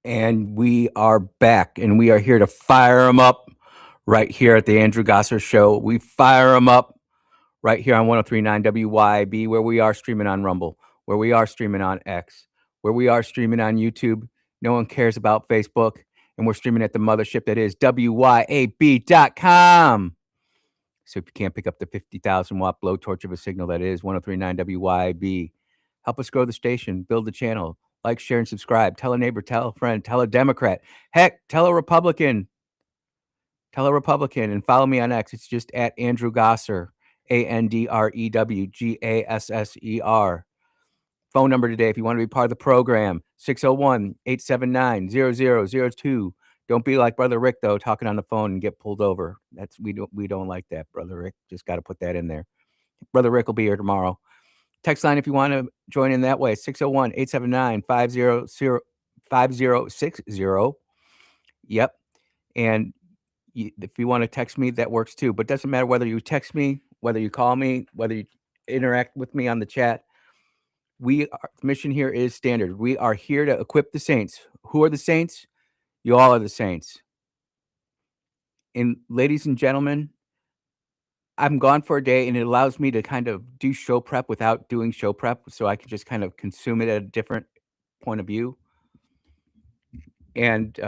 And we are back, and we are here to fire them up right here at the Andrew Gosser Show. We fire them up right here on 103.9 WYAB, where we are streaming on Rumble, where we are streaming on X, where we are streaming on YouTube. No one cares about Facebook, and we're streaming at the mothership that is WYAB.com. So if you can't pick up the 50,000 watt blowtorch of a signal that is 103.9 WYAB, help us grow the station, build the channel. Like, share, and subscribe. Tell a neighbor, tell a friend, tell a Democrat. Heck, tell a Republican. Tell a Republican and follow me on X. It's just at Andrew Gosser, AndrewGasser. Phone number today, if you want to be part of the program, 601-879-0002. Don't be like Brother Rick, though, talking on the phone and get pulled over. We don't like that, Brother Rick. Just got to put that in there. Brother Rick will be here tomorrow. Text line if you want to join in that way, 601-879-5060. Yep. And if you want to text me, that works too. But it doesn't matter whether you text me, whether you call me, whether you interact with me on the chat. The mission here is standard. We are here to equip the saints. Who are the saints? You all are the saints. And ladies and gentlemen, I'm gone for a day, and it allows me to kind of do show prep without doing show prep, so I can just kind of consume it at a different point of view. And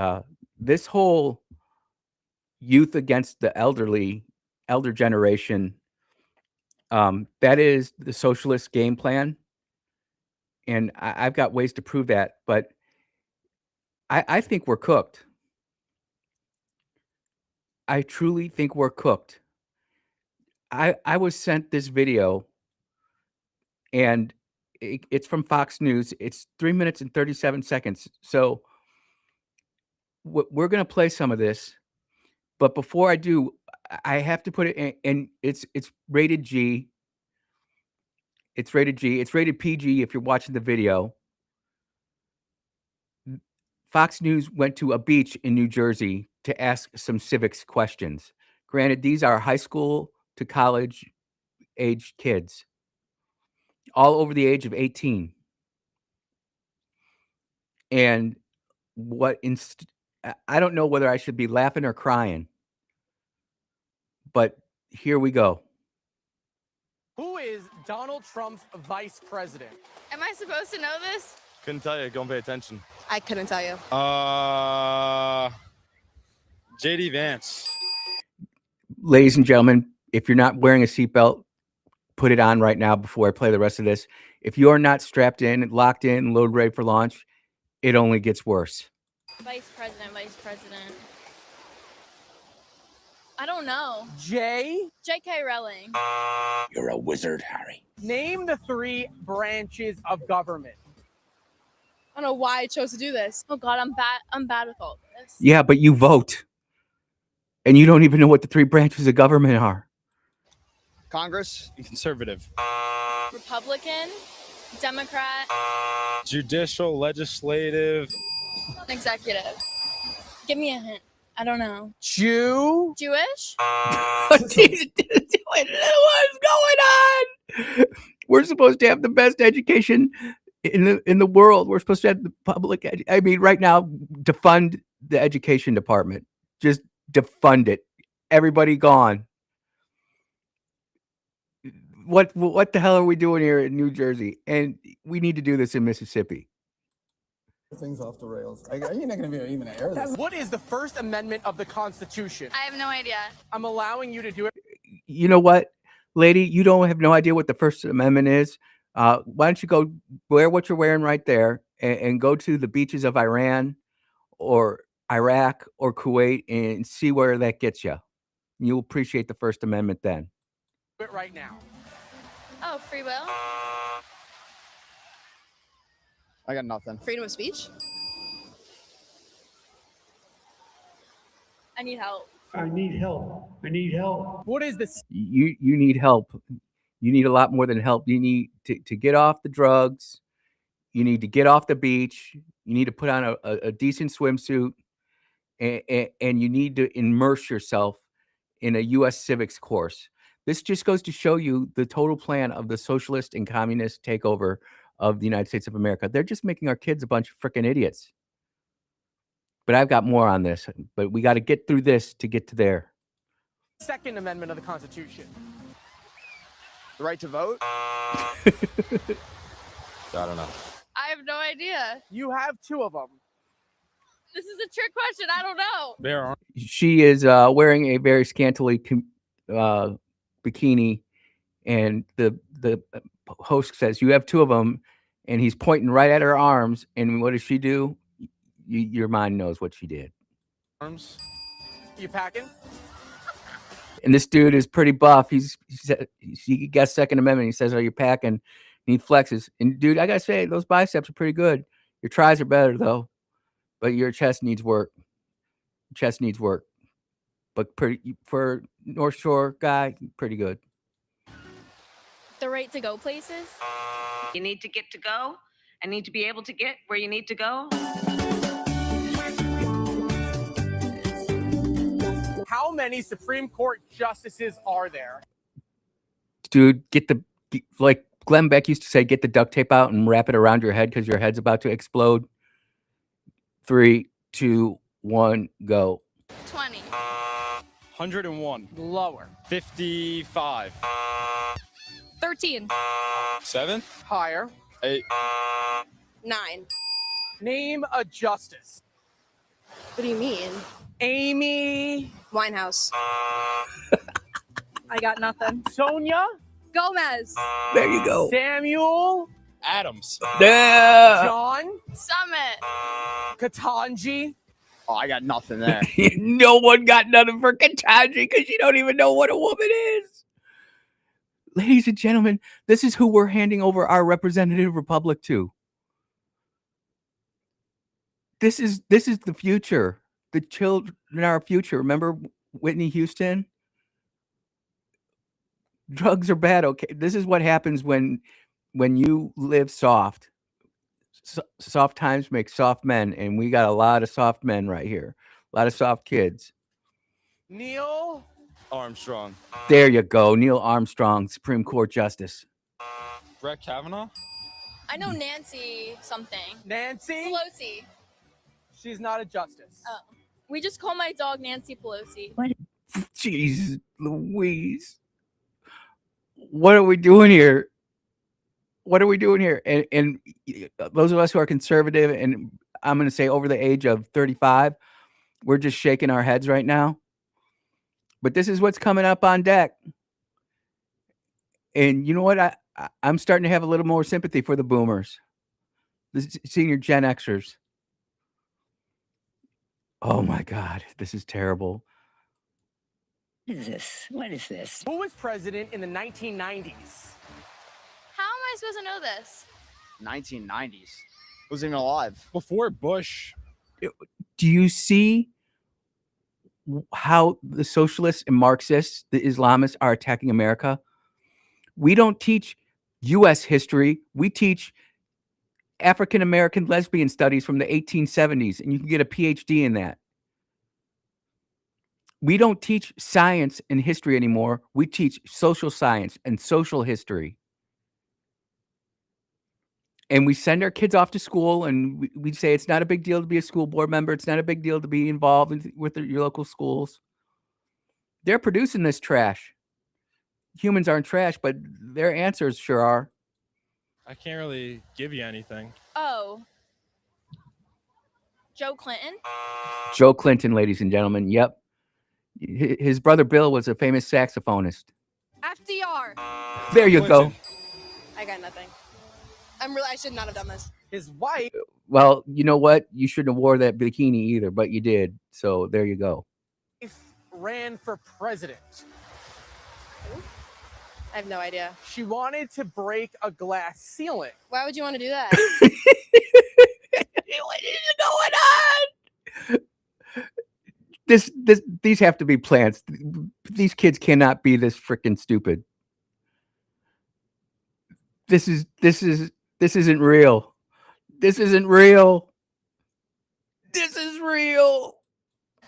this whole youth against the elder generation, that is the socialist game plan. And I've got ways to prove that, but I think we're cooked. I truly think we're cooked. I was sent this video, and it's from Fox News. It's 3 minutes and 37 seconds. So we're going to play some of this. But before I do, I have to put it in, and it's rated G. It's rated G. It's rated PG if you're watching the video. Fox News went to a beach in New Jersey to ask some civics questions. Granted, these are high school to college age kids, all over the age of 18. And I don't know whether I should be laughing or crying, but here we go. Who is Donald Trump's vice president? Am I supposed to know this? Couldn't tell you. Go and pay attention. I couldn't tell you. JD Vance. Ladies and gentlemen, if you're not wearing a seatbelt, put it on right now before I play the rest of this. If you are not strapped in, locked in, load ready for launch, it only gets worse. Vice president. I don't know. J.K. Rowling. You're a wizard, Harry. Name the 3 branches of government. I don't know why I chose to do this. Oh God, I'm bad with all this. Yeah, but you vote. And you don't even know what the 3 branches of government are. Congress. Conservative. Republican, Democrat, Judicial, legislative. executive. Give me a hint. I don't know. Jewish? Jesus, what's going on? We're supposed to have the best education in the world. We're supposed to have the public. I mean, right now, defund the education department. Just defund it. Everybody gone. What the hell are we doing here in New Jersey? And we need to do this in Mississippi. Things off the rails. You're not going to be even to air this. What is the First Amendment of the Constitution? I have no idea. I'm allowing you to do it. You know what, lady? You don't have no idea what the First Amendment is. Why don't you go wear what you're wearing right there and go to the beaches of Iran or Iraq or Kuwait and see where that gets you. You'll appreciate the First Amendment then. Do it right now. Oh, free will? I got nothing. Freedom of speech? I need help. I need help. What is this? You need help. You need a lot more than help. You need to get off the drugs. You need to get off the beach. You need to put on a decent swimsuit. And you need to immerse yourself in a U.S. civics course. This just goes to show you the total plan of the socialist and communist takeover of the United States of America. They're just making our kids a bunch of freaking idiots. But I've got more on this. But we got to get through this to get to there. Second Amendment of the Constitution. The right to vote? I don't know. I have no idea. You have two of them. This is a trick question. I don't know. There are. She is wearing a very scantily bikini, and the host says, "You have two of them," and he's pointing right at her arms. And what does she do? Your mind knows what she did. Arms. You packing? And this dude is pretty buff. He got Second Amendment. He says, "Are you packing?" And he flexes. And dude, I gotta say, those biceps are pretty good. Your tries are better though, but your chest needs work. Chest needs work. But for North Shore guy, pretty good. The right to go places? You need to get to go. I need to be able to get where you need to go. How many Supreme Court justices are there? Dude, like Glenn Beck used to say, get the duct tape out and wrap it around your head because your head's about to explode. 3, 2, 1, go. 20. 101. Lower. 55. 13. 7. Higher. 8. 9. Name a justice. What do you mean? Amy. Winehouse. I got nothing. Sonia. Gomez. There you go. Samuel. Adams. Yeah. John. Summit. Katanji. Oh, I got nothing there. No one got nothing for Katanji because you don't even know what a woman is. Ladies and gentlemen, this is who we're handing over our representative republic to. This is the future. The children are our future. Remember Whitney Houston? Drugs are bad. Okay, this is what happens when you live soft. Soft times make soft men, and we got a lot of soft men right here. A lot of soft kids. Neil Armstrong. There you go. Neil Armstrong, Supreme Court Justice. Brett Kavanaugh. I know Nancy something. Nancy. Pelosi. She's not a justice. Oh. We just call my dog Nancy Pelosi. Jeez Louise. What are we doing here? What are we doing here? And those of us who are conservative, and I'm going to say over the age of 35, we're just shaking our heads right now. But this is what's coming up on deck. And you know what? I'm starting to have a little more sympathy for the boomers, the senior Gen Xers. Oh my God, this is terrible. What is this? What is this? Who was president in the 1990s? How am I supposed to know this? 1990s. Wasn't even alive. Before Bush. Do you see how the socialists and Marxists, the Islamists, are attacking America? We don't teach U.S. history. We teach African-American lesbian studies from the 1870s, and you can get a PhD in that. We don't teach science and history anymore. We teach social science and social history. And we send our kids off to school, and we say it's not a big deal to be a school board member. It's not a big deal to be involved with your local schools. They're producing this trash. Humans aren't trash, but their answers sure are. I can't really give you anything. Oh. Joe Clinton? Joe Clinton, ladies and gentlemen. Yep. His brother Bill was a famous saxophonist. FDR. There you go. I got nothing. I should not have done this. His wife. Well, you know what? You shouldn't have wore that bikini either, but you did. So there you go. Ran for president. I have no idea. She wanted to break a glass ceiling. Why would you want to do that? What is going on? These have to be plants. These kids cannot be this freaking stupid. This isn't real. This isn't real. This is real.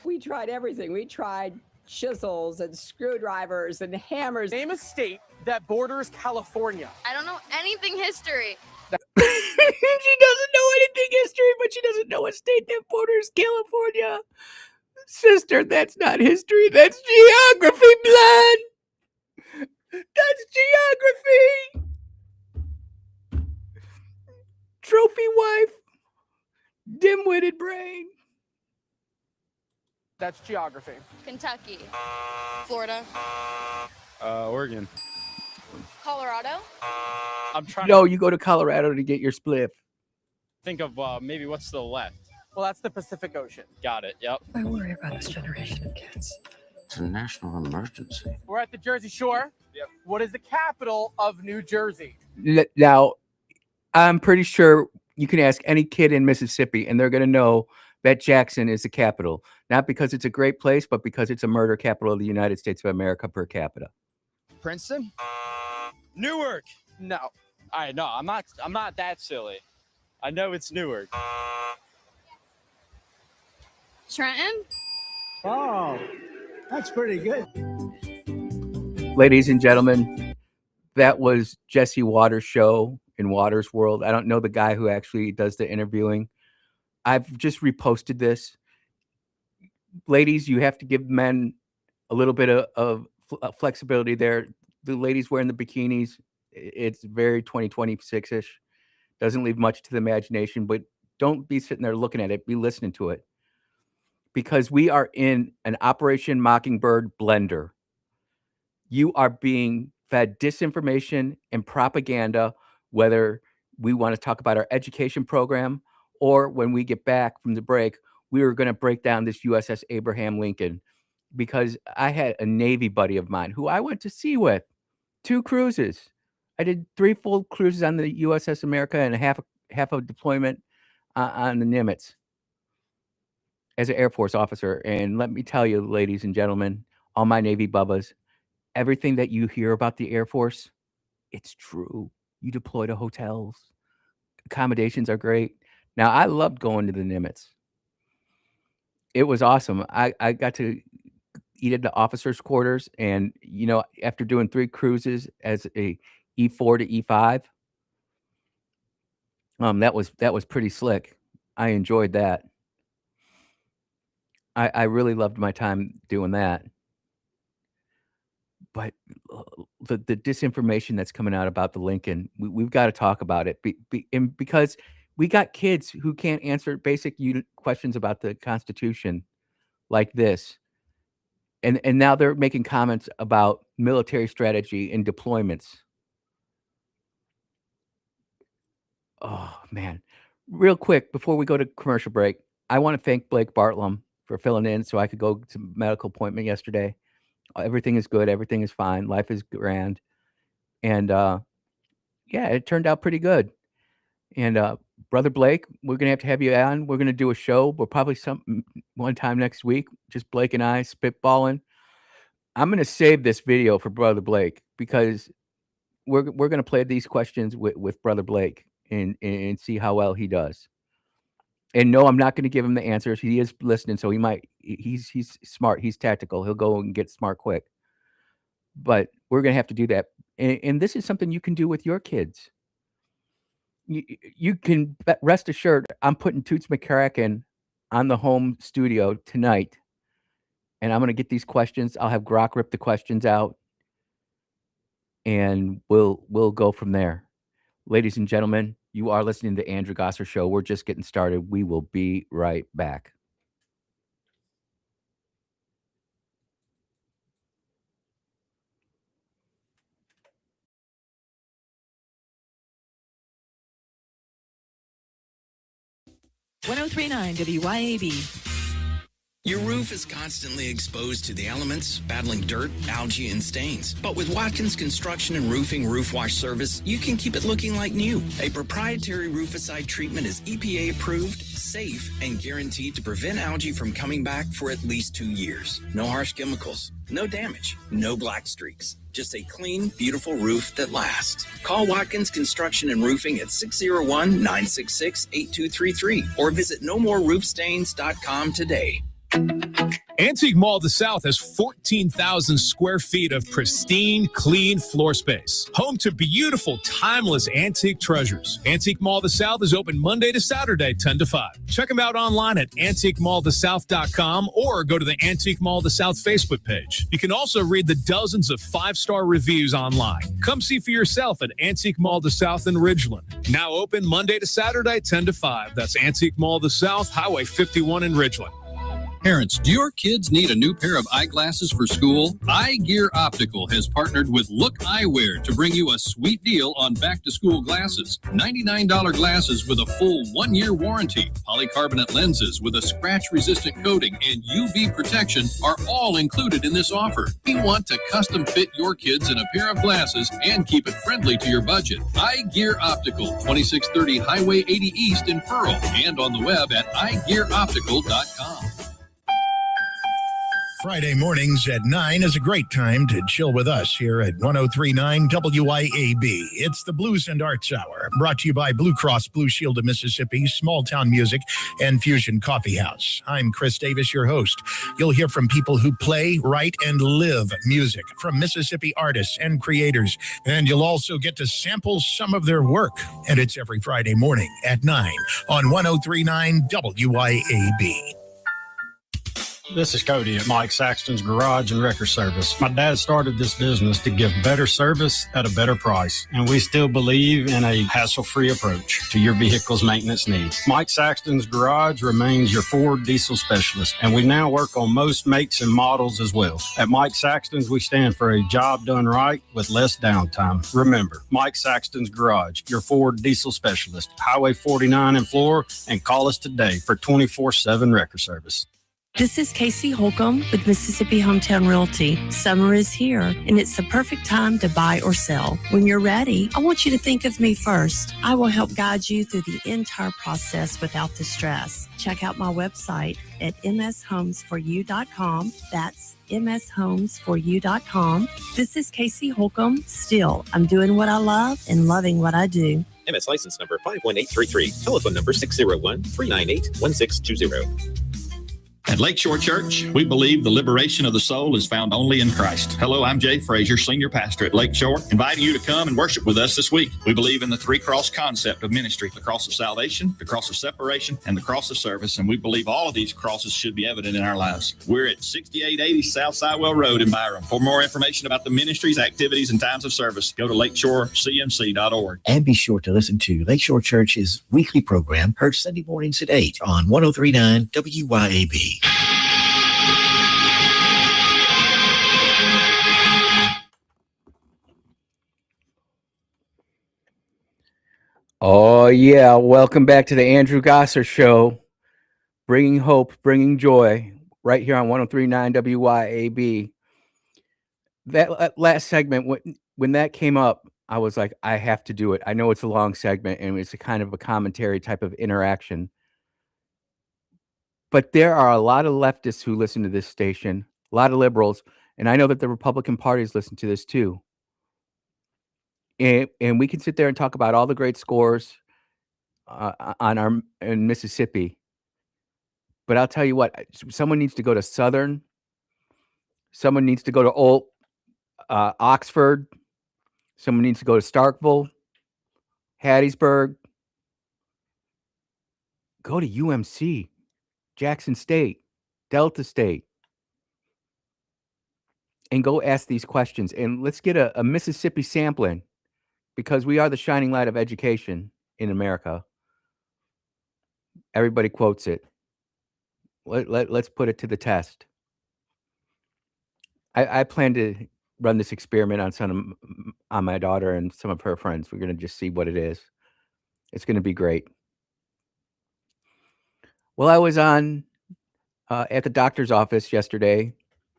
We tried everything. We tried chisels and screwdrivers and hammers. Name a state that borders California. I don't know anything history. She doesn't know anything history, but she doesn't know what state that borders California. Sister, that's not history. That's geography, blood. That's geography. Trophy wife. Dim-witted brain. That's geography. Kentucky. Florida. Oregon. Colorado. I'm trying No, to you go to Colorado to get your spliff. think of maybe what's to the left. Well, that's the Pacific Ocean. Got it. Yep. I worry about this generation of kids. It's a national emergency. We're at the Jersey Shore. Yep. What is the capital of New Jersey? Now, I'm pretty sure you can ask any kid in Mississippi, and they're going to know that Jackson is the capital. Not because it's a great place, but because it's a murder capital of the United States of America per capita. Princeton. Newark. No. All right. No, I'm not that silly. I know it's Newark. Trenton. Oh, that's pretty good. Ladies and gentlemen, that was Jesse Waters' show in Waters World. I don't know the guy who actually does the interviewing. I've just reposted this. Ladies, you have to give men a little bit of flexibility there. The ladies wearing the bikinis, it's very 2026-ish. Doesn't leave much to the imagination, but don't be sitting there looking at it. Be listening to it. Because we are in an Operation Mockingbird blender. You are being fed disinformation and propaganda, whether we want to talk about our education program or when we get back from the break, we are going to break down this USS Abraham Lincoln, because I had a Navy buddy of mine who I went to sea with 2 cruises. I did 3 full cruises on the USS America and half a deployment on the Nimitz as an Air Force officer. And let me tell you, ladies and gentlemen, all my Navy bubbas, everything that you hear about the Air Force, it's true. You deploy to hotels. Accommodations are great. Now, I loved going to the Nimitz. It was awesome. I got to eat at the officers' quarters. And, you know, after doing 3 cruises as a E4 to E5, that was pretty slick. I enjoyed that. I really loved my time doing that. But the disinformation that's coming out about the Lincoln, we've got to talk about it. And because we got kids who can't answer basic questions about the Constitution like this. And now they're making comments about military strategy and deployments. Oh, man. Real quick, before we go to commercial break, I want to thank Blake Bartlam for filling in so I could go to medical appointment yesterday. Everything is good. Everything is fine. Life is grand. And yeah, it turned out pretty good. And Brother Blake, we're going to have you on. We're going to do a show. We'll probably one time next week, just Blake and I spitballing. I'm going to save this video for Brother Blake because we're going to play these questions with Brother Blake and see how well he does. And no, I'm not going to give him the answers. He is listening, so he's smart. He's tactical. He'll go and get smart quick. But we're going to have to do that. And this is something you can do with your kids. You can rest assured I'm putting Toots McCracken on the home studio tonight. And I'm going to get these questions. I'll have Grok rip the questions out. And we'll go from there. Ladies and gentlemen, you are listening to the Andrew Gosser Show. We're just getting started. We will be right back. .1039 WYAB. Your roof is constantly exposed to the elements, battling dirt, algae, and stains. But with Watkins Construction and Roofing Roof Wash Service, you can keep it looking like new. A proprietary rooficide treatment is EPA approved, safe, and guaranteed to prevent algae from coming back for at least 2 years. No harsh chemicals, no damage, no black streaks. Just a clean, beautiful roof that lasts. Call Watkins Construction and Roofing at 601-966-8233 or visit nomoreroofstains.com today. Antique Mall of the South has 14,000 square feet of pristine, clean floor space. Home to beautiful, timeless antique treasures. Antique Mall of the South is open Monday to Saturday, 10 to 5. Check them out online at antiquemallofthesouth.com or go to the Antique Mall of the South Facebook page. You can also read the dozens of 5-star reviews online. Come see for yourself at Antique Mall of the South in Ridgeland. Now open Monday to Saturday, 10 to 5. That's Antique Mall of the South, Highway 51 in Ridgeland. Parents, do your kids need a new pair of eyeglasses for school? Eye Gear Optical has partnered with Look Eyewear to bring you a sweet deal on back-to-school glasses. $99 glasses with a full 1-year warranty, polycarbonate lenses with a scratch-resistant coating, and UV protection are all included in this offer. We want to custom fit your kids in a pair of glasses and keep it friendly to your budget. Eye Gear Optical, 2630 Highway 80 East in Pearl, and on the web at eyegearoptical.com. Friday mornings at 9 is a great time to chill with us here at 103.9 WYAB. It's the Blues and Arts Hour, brought to you by Blue Cross Blue Shield of Mississippi, Small Town Music, and Fusion Coffee House. I'm Chris Davis, your host. You'll hear from people who play, write, and live music from Mississippi artists and creators, and you'll also get to sample some of their work. And it's every Friday morning at 9 on 103.9 WYAB. This is Cody at Mike Saxton's Garage and Wrecker Service. My dad started this business to give better service at a better price, and we still believe in a hassle-free approach to your vehicle's maintenance needs. Mike Saxton's Garage remains your Ford diesel specialist, and we now work on most makes and models as well. At Mike Saxton's, we stand for a job done right with less downtime. Remember, Mike Saxton's Garage, your Ford diesel specialist, Highway 49 in Flora, and call us today for 24/7 wrecker service. This is Casey Holcomb with Mississippi Hometown Realty. Summer is here, and it's the perfect time to buy or sell. When you're ready, I want you to think of me first. I will help guide you through the entire process without the stress. Check out my website at mshomesforyou.com. That's mshomesforyou.com. This is Casey Holcomb. Still, I'm doing what I love and loving what I do. MS license number 51833. Telephone number 601-398-1620. At Lakeshore Church, we believe the liberation of the soul is found only in Christ. Hello, I'm Jay Frazier, Senior Pastor at Lakeshore, inviting you to come and worship with us this week. We believe in the 3-cross concept of ministry, the cross of salvation, the cross of separation, and the cross of service, and we believe all of these crosses should be evident in our lives. We're at 6880 South Sidewell Road in Byram. For more information about the ministries, activities, and times of service, go to lakeshorecmc.org. And be sure to listen to Lakeshore Church's weekly program, heard Sunday mornings at 8 on 103.9 WYAB. Oh, yeah. Welcome back to the Andrew Gosser Show, bringing hope, bringing joy, right here on 103.9 WYAB. That last segment, when that came up, I was like, I have to do it. I know it's a long segment, and it's a kind of a commentary type of interaction. But there are a lot of leftists who listen to this station, a lot of liberals, and I know that the Republican parties listen to this too. And we can sit there and talk about all the great scores in Mississippi. But I'll tell you what, someone needs to go to Southern. Someone needs to go to Old Oxford. Someone needs to go to Starkville, Hattiesburg. Go to UMC, Jackson State, Delta State, and go ask these questions. And let's get a Mississippi sampling, because we are the shining light of education in America. Everybody quotes it. Let's put it to the test. I plan to run this experiment on my daughter and some of her friends. We're going to just see what it is. It's going to be great. Well, I was on at the doctor's office yesterday.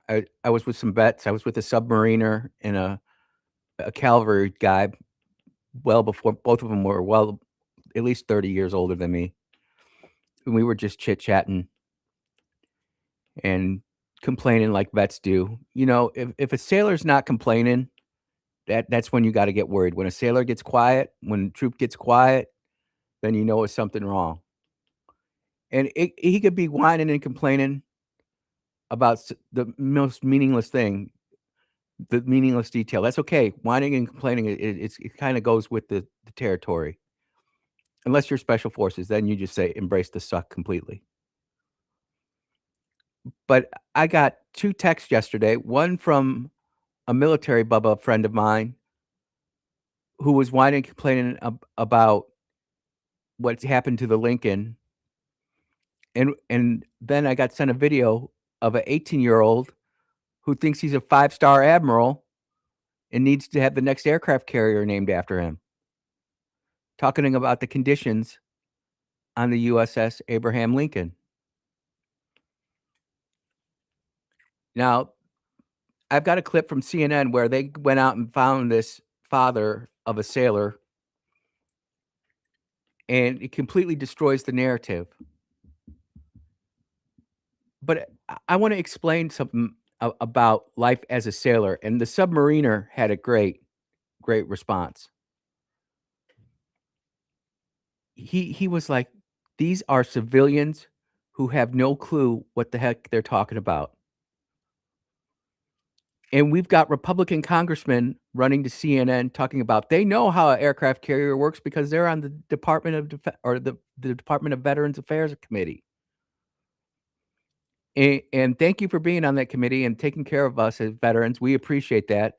I was with some vets. I was with a submariner and a cavalry guy. Well before both of them were at least 30 years older than me. And we were just chit-chatting and complaining like vets do. You know, if a sailor's not complaining, that's when you got to get worried. When a sailor gets quiet, when a troop gets quiet, then you know it's something wrong. And he could be whining and complaining about the most meaningless thing, the meaningless detail. That's okay. Whining and complaining, it kind of goes with the territory. Unless you're special forces, then you just say embrace the suck completely. But I got 2 texts yesterday, one from a military Bubba friend of mine who was whining and complaining about what happened to the Lincoln. And then I got sent a video of an 18-year-old who thinks he's a 5-star admiral and needs to have the next aircraft carrier named after him. Talking about the conditions on the USS Abraham Lincoln. Now, I've got a clip from CNN where they went out and found this father of a sailor, and it completely destroys the narrative. But I want to explain something about life as a sailor, and the submariner had a great response. He was like, these are civilians who have no clue what the heck they're talking about. And we've got Republican congressmen running to CNN talking about they know how an aircraft carrier works because they're on the Department of the Department of Veterans Affairs Committee. And thank you for being on that committee and taking care of us as veterans. We appreciate that.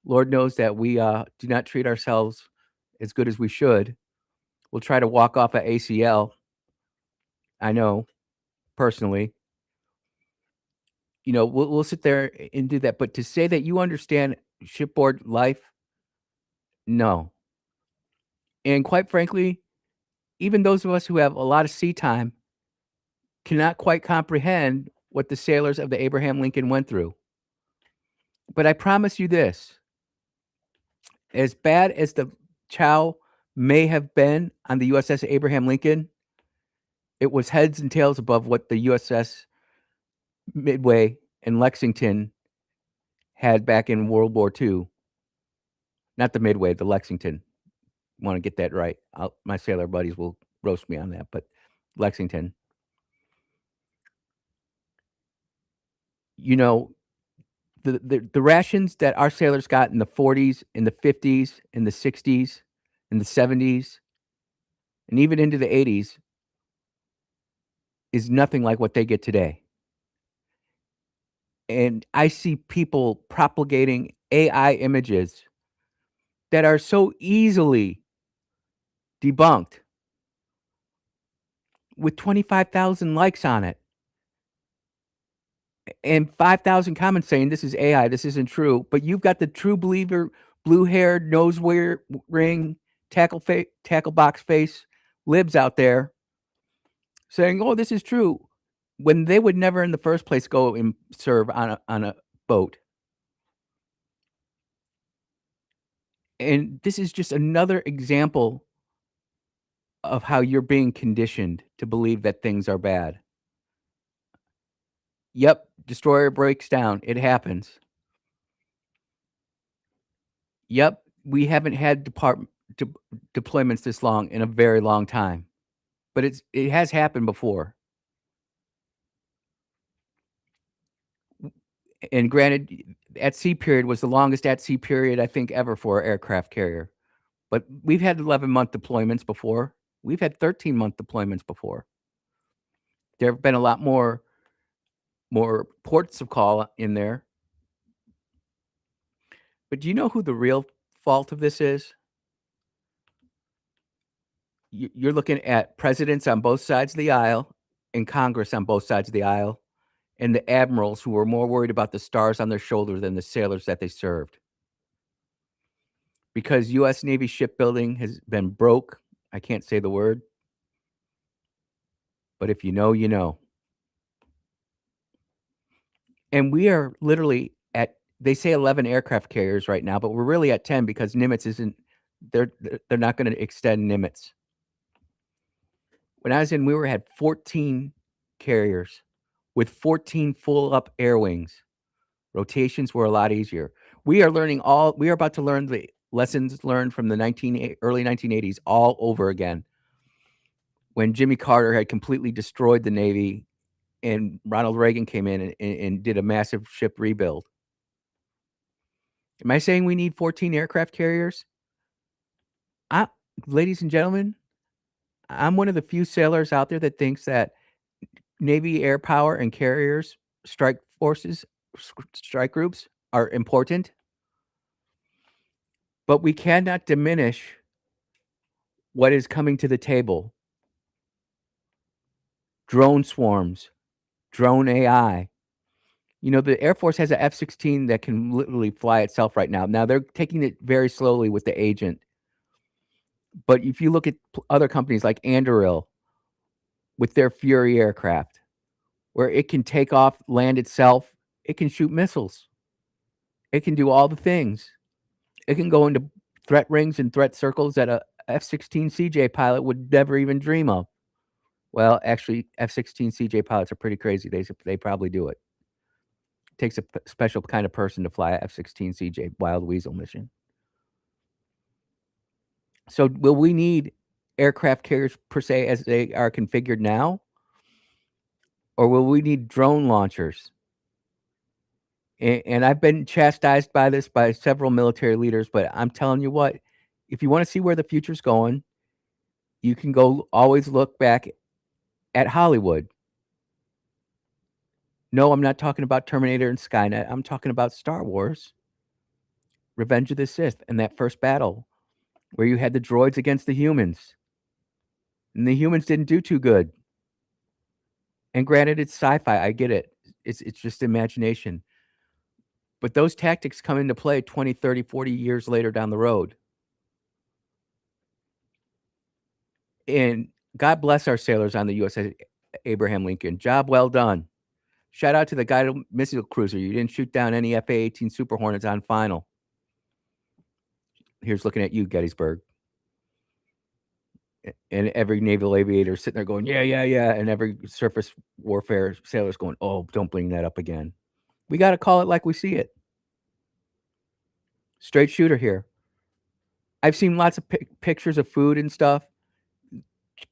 Lord knows that we do not treat ourselves as good as we should. We'll try to walk off at ACL. I know, personally. You know, we'll sit there and do that. But to say that you understand shipboard life, no. And quite frankly, even those of us who have a lot of sea time cannot quite comprehend what the sailors of the Abraham Lincoln went through. But I promise you this, as bad as the chow may have been on the USS Abraham Lincoln, it was heads and tails above what the USS Midway and Lexington had back in World War II. Not the Midway, the Lexington. Want to get that right. My sailor buddies will roast me on that, but Lexington. You know, the rations that our sailors got in the 40s, in the 50s, in the 60s, in the 70s, and even into the 80s is nothing like what they get today. And I see people propagating AI images that are so easily debunked with 25,000 likes on it and 5,000 comments saying this is AI, this isn't true. But you've got the true believer, blue-haired, nose ring, tackle box face libs out there saying, "Oh, this is true," when they would never in the first place go and serve on a boat. And this is just another example of how you're being conditioned to believe that things are bad. Yep, destroyer breaks down. It happens. Yep, we haven't had deployments this long in a very long time. But it has happened before. And granted, at sea period was the longest at sea period I think ever for an aircraft carrier. But we've had 11-month deployments before. We've had 13-month deployments before. There have been a lot more ports of call in there. But do you know who the real fault of this is? You're looking at presidents on both sides of the aisle and Congress on both sides of the aisle and the admirals who were more worried about the stars on their shoulder than the sailors that they served. Because U.S. Navy shipbuilding has been broke. I can't say the word. But if you know, you know. And we are literally at, they say 11 aircraft carriers right now, but we're really at 10 because Nimitz isn't, they're not going to extend Nimitz. When I was in, we had 14 carriers with 14 full up air wings. Rotations were a lot easier. We are about to learn the lessons learned from the early 1980s all over again. When Jimmy Carter had completely destroyed the Navy and Ronald Reagan came in and did a massive ship rebuild. Am I saying we need 14 aircraft carriers? Ladies and gentlemen, I'm one of the few sailors out there that thinks that Navy air power and carriers, strike forces, strike groups are important. But we cannot diminish what is coming to the table. Drone swarms, drone AI. You know, the Air Force has an F-16 that can literally fly itself right now. Now, they're taking it very slowly with the Agent. But if you look at other companies like Anduril with their Fury aircraft, where it can take off, land itself, it can shoot missiles. It can do all the things. It can go into threat rings and threat circles that a F-16 CJ pilot would never even dream of. Well, actually, F-16 CJ pilots are pretty crazy. They probably do it. It takes a special kind of person to fly a F-16 CJ Wild Weasel mission. So will we need aircraft carriers per se as they are configured now? Or will we need drone launchers? And I've been chastised by this by several military leaders, but I'm telling you what, if you want to see where the future's going, you can always look back at Hollywood. No, I'm not talking about Terminator and Skynet. I'm talking about Star Wars, Revenge of the Sith, and that first battle where you had the droids against the humans. And the humans didn't do too good. And granted, it's sci-fi. I get it. It's just imagination. But those tactics come into play 20, 30, 40 years later down the road. And God bless our sailors on the USS Abraham Lincoln. Job well done. Shout out to the guided missile cruiser. You didn't shoot down any FA-18 Super Hornets on final. Here's looking at you, Gettysburg. And every naval aviator sitting there going, yeah, yeah, yeah. And every surface warfare sailor's going, oh, don't bring that up again. We got to call it like we see it. Straight shooter here. I've seen lots of pictures of food and stuff.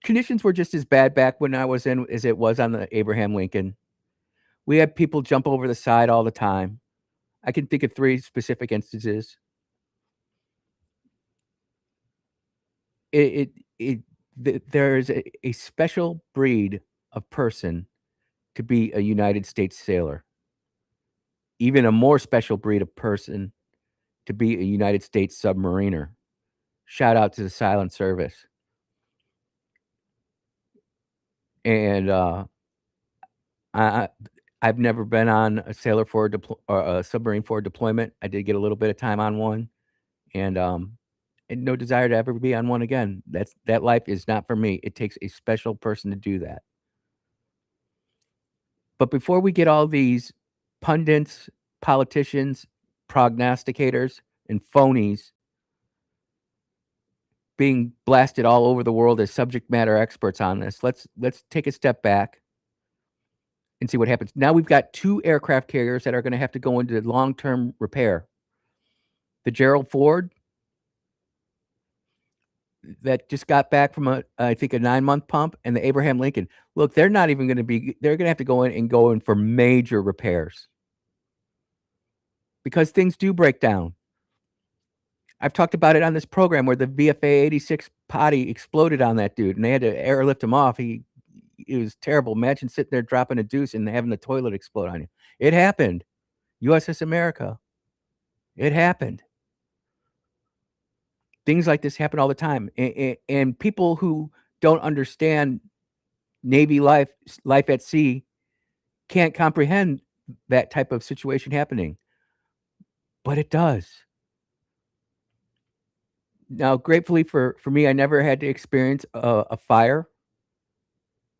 Conditions were just as bad back when I was in as it was on the Abraham Lincoln. We had people jump over the side all the time. I can think of 3 specific instances. There is a special breed of person to be a United States sailor. Even a more special breed of person to be a United States submariner. Shout out to the Silent Service. And I've never been on a sailor for a submarine for deployment. I did get a little bit of time on one, and no desire to ever be on one again. That life is not for me. It takes a special person to do that. But before we get all these pundits, politicians, prognosticators, and phonies being blasted all over the world as subject matter experts on this, let's take a step back and see what happens. Now we've got 2 aircraft carriers that are going to have to go into long-term repair. The Gerald Ford that just got back from I think a 9-month pump, and the Abraham Lincoln. Look, they're not even going to be, they're going to have to go in for major repairs because things do break down. I've talked about it on this program where the VFA 86 potty exploded on that dude and they had to airlift him off. It was terrible. Imagine sitting there dropping a deuce and having the toilet explode on you. It happened. USS America. It happened. Things like this happen all the time. And people who don't understand Navy life at sea can't comprehend that type of situation happening. But it does. Now, gratefully for me, I never had to experience a fire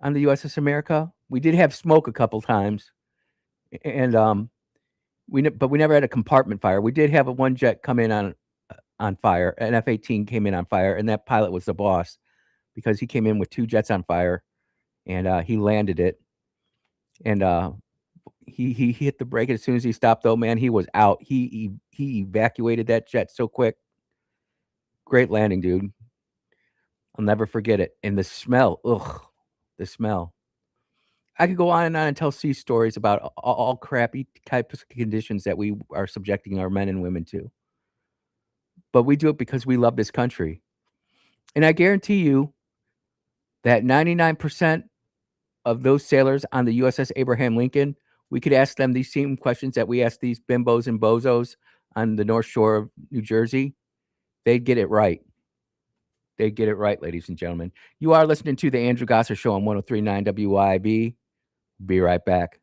on the USS America. We did have smoke a couple times, and we never had a compartment fire. We did have one jet come in on fire. An F-18 came in on fire, and that pilot was the boss because he came in with 2 jets on fire, and he landed it, and he hit the brake. As soon as he stopped, though, man, he was out. He evacuated that jet so quick. Great landing, dude. I'll never forget it. And the smell, the smell. I could go on and tell C stories about all crappy types of conditions that we are subjecting our men and women to. But we do it because we love this country. And I guarantee you that 99% of those sailors on the USS Abraham Lincoln, we could ask them these same questions that we ask these bimbos and bozos on the North Shore of New Jersey. They'd get it right. They'd get it right, ladies and gentlemen. You are listening to the Andrew Gosser Show on 103.9 WYAB. Be right back.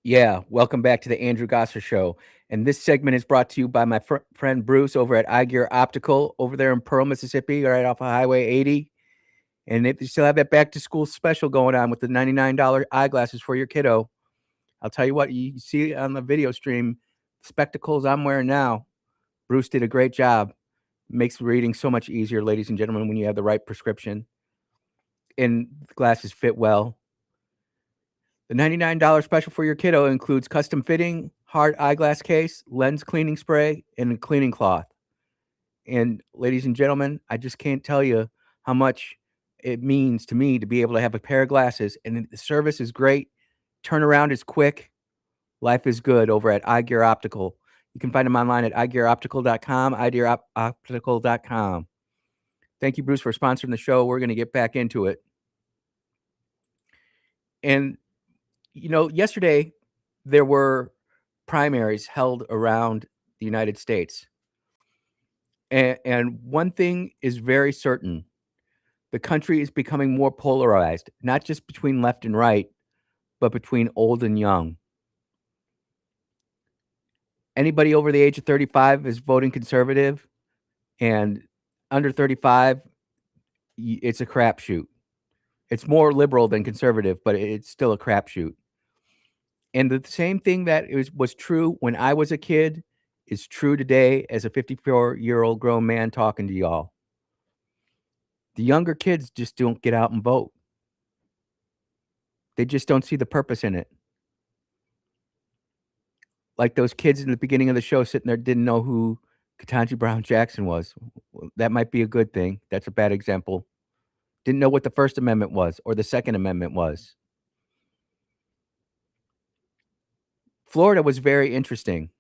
Yeah, welcome back to the Andrew Gosser Show. And this segment is brought to you by my friend Bruce over at iGear Optical over there in Pearl, Mississippi, right off of Highway 80. And they still have that back to school special going on with the $99 eyeglasses for your kiddo. I'll tell you what, you see on the video stream, spectacles I'm wearing now. Bruce did a great job. Makes reading so much easier, ladies and gentlemen, when you have the right prescription. And the glasses fit well. The $99 special for your kiddo includes custom fitting, hard eyeglass case, lens cleaning spray, and a cleaning cloth. And ladies and gentlemen, I just can't tell you how much it means to me to be able to have a pair of glasses. And the service is great. Turnaround is quick. Life is good over at iGear Optical. You can find them online at iGearOptical.com, iGearOptical.com. Thank you, Bruce, for sponsoring the show. We're going to get back into it. And yesterday there were primaries held around the United States. And one thing is very certain. The country is becoming more polarized, not just between left and right, but between old and young. Anybody over the age of 35 is voting conservative, and under 35, it's a crapshoot. It's more liberal than conservative, but it's still a crapshoot. And the same thing that was true when I was a kid is true today as a 54-year-old grown man talking to y'all. The younger kids just don't get out and vote. They just don't see the purpose in it. Like those kids in the beginning of the show sitting there didn't know who Ketanji Brown Jackson was. That might be a good thing. That's a bad example. Didn't know what the First Amendment was or the Second Amendment was. Florida was very interesting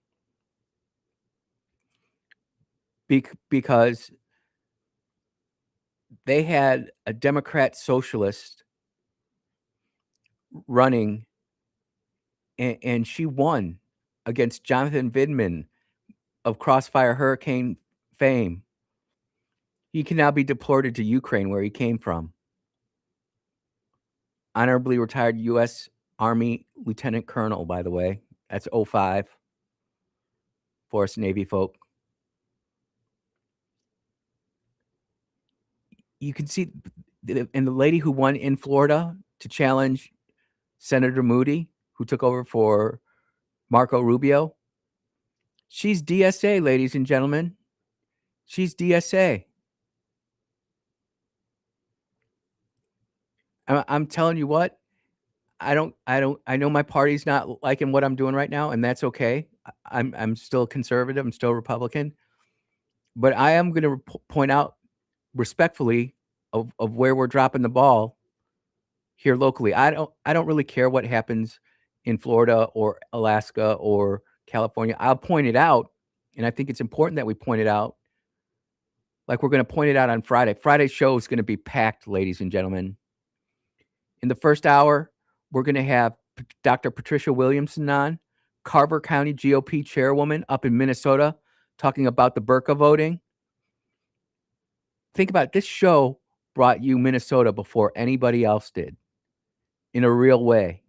because they had a Democrat socialist running, and she won against Jonathan Vindman of Crossfire Hurricane fame. He can now be deported to Ukraine, where he came from. Honorably retired U.S. Army Lieutenant Colonel, by the way. That's 05 for us Navy folk. You can see, and the lady who won in Florida to challenge Senator Moody, who took over for Marco Rubio, she's DSA, ladies and gentlemen. She's DSA. I'm telling you what, I know my party's not liking what I'm doing right now, and that's okay. I'm still conservative. I'm still Republican. But I am going to point out respectfully of where we're dropping the ball here locally. I don't really care what happens in Florida or Alaska or California. I'll point it out, and I think it's important that we point it out. Like we're going to point it out on Friday. Friday's show is going to be packed, ladies and gentlemen. In the first hour, we're going to have Dr. Patricia Williamson on, Carver County GOP chairwoman up in Minnesota, talking about the burqa voting. Think about it. This show brought you Minnesota before anybody else did, in a real way.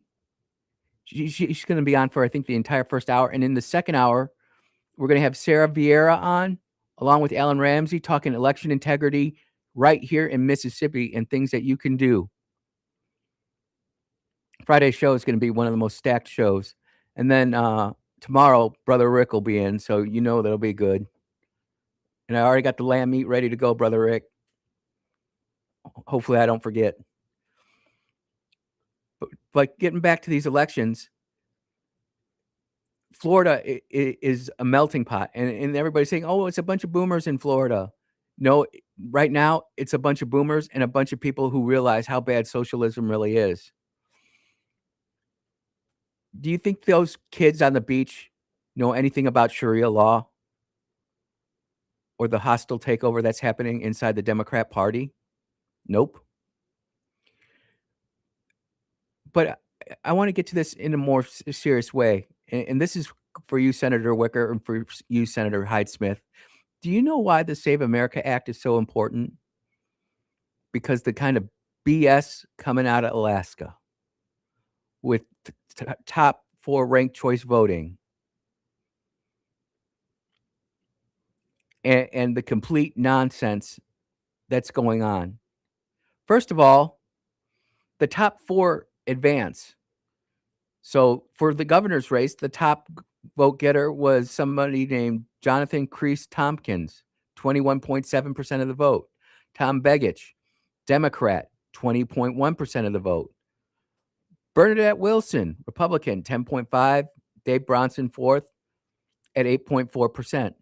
She's going to be on for, I think, the entire first hour. And in the second hour, we're going to have Sarah Vieira on, along with Alan Ramsey, talking election integrity right here in Mississippi and things that you can do. Friday's show is going to be one of the most stacked shows. And then tomorrow, Brother Rick will be in, so you know that'll be good. And I already got the lamb meat ready to go, Brother Rick. Hopefully I don't forget. But getting back to these elections, Florida is a melting pot. And everybody's saying, oh, it's a bunch of boomers in Florida. No, right now, it's a bunch of boomers and a bunch of people who realize how bad socialism really is. Do you think those kids on the beach know anything about Sharia law or the hostile takeover that's happening inside the Democrat Party? Nope. But I want to get to this in a more serious way. And this is for you, Senator Wicker, and for you, Senator Hyde-Smith. Do you know why the Save America Act is so important? Because the kind of BS coming out of Alaska with top for ranked choice voting and the complete nonsense that's going on. First of all, the top 4 advance. So for the governor's race, the top vote getter was somebody named Jonathan Crease Tompkins, 21.7% of the vote. Tom Begich, Democrat, 20.1% of the vote. Bernadette Wilson, Republican, 10.5. Dave Bronson, 4th, at 8.4%.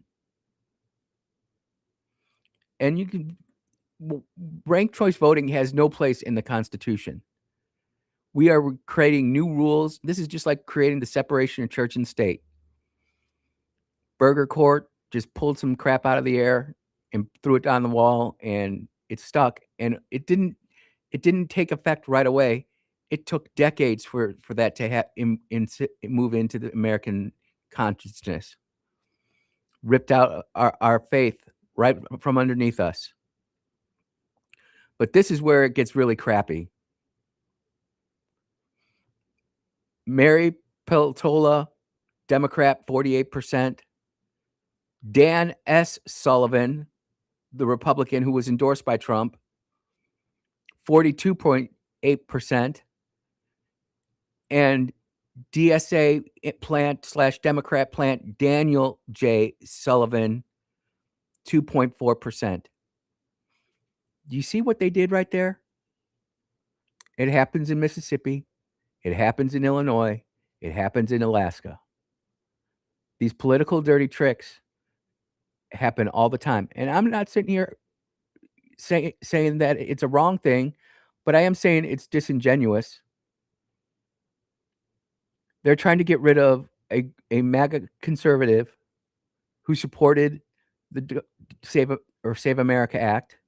And you can ranked choice voting has no place in the Constitution. We are creating new rules. This is just like creating the separation of church and state. Burger Court just pulled some crap out of the air and threw it down the wall, and it stuck. And it didn't take effect right away. It took decades for that to move into the American consciousness. Ripped out our faith right from underneath us. But this is where it gets really crappy. Mary Peltola, Democrat, 48%. Dan S. Sullivan, the Republican who was endorsed by Trump, 42.8%. And DSA plant / Democrat plant Daniel J. Sullivan, 2.4%. Do you see what they did right there? It happens in Mississippi. It happens in Illinois. It happens in Alaska. These political dirty tricks happen all the time. And I'm not sitting here saying that it's a wrong thing, but I am saying it's disingenuous. They're trying to get rid of a MAGA conservative who supported the Save America Act.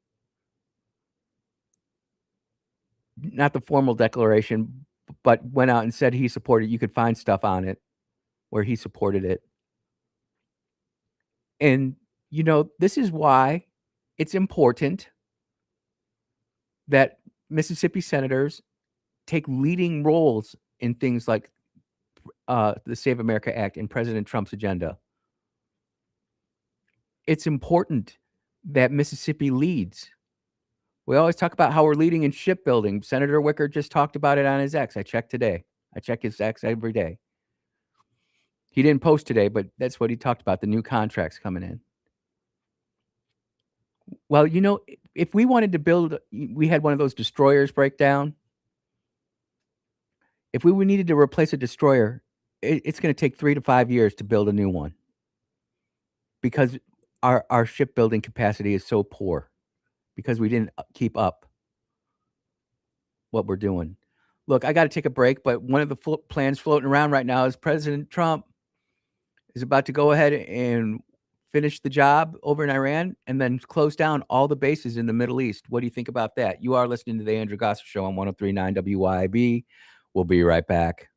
Not the formal declaration, but went out and said he supported. You could find stuff on it where he supported it. And, this is why it's important that Mississippi senators take leading roles in things like the Save America Act and President Trump's agenda. It's important that Mississippi leads. We always talk about how we're leading in shipbuilding. Senator Wicker just talked about it on his X. I checked today. I check his X every day. He didn't post today, but that's what he talked about, the new contracts coming in. Well, if we wanted to build, we had one of those destroyers break down. If we needed to replace a destroyer, it's going to take 3 to 5 years to build a new one because our shipbuilding capacity is so poor because we didn't keep up what we're doing. Look, I got to take a break, but one of the plans floating around right now is President Trump is about to go ahead and finish the job over in Iran and then close down all the bases in the Middle East. What do you think about that? You are listening to the Andrew Gossip Show on 103.9 WYAB. We'll be right back.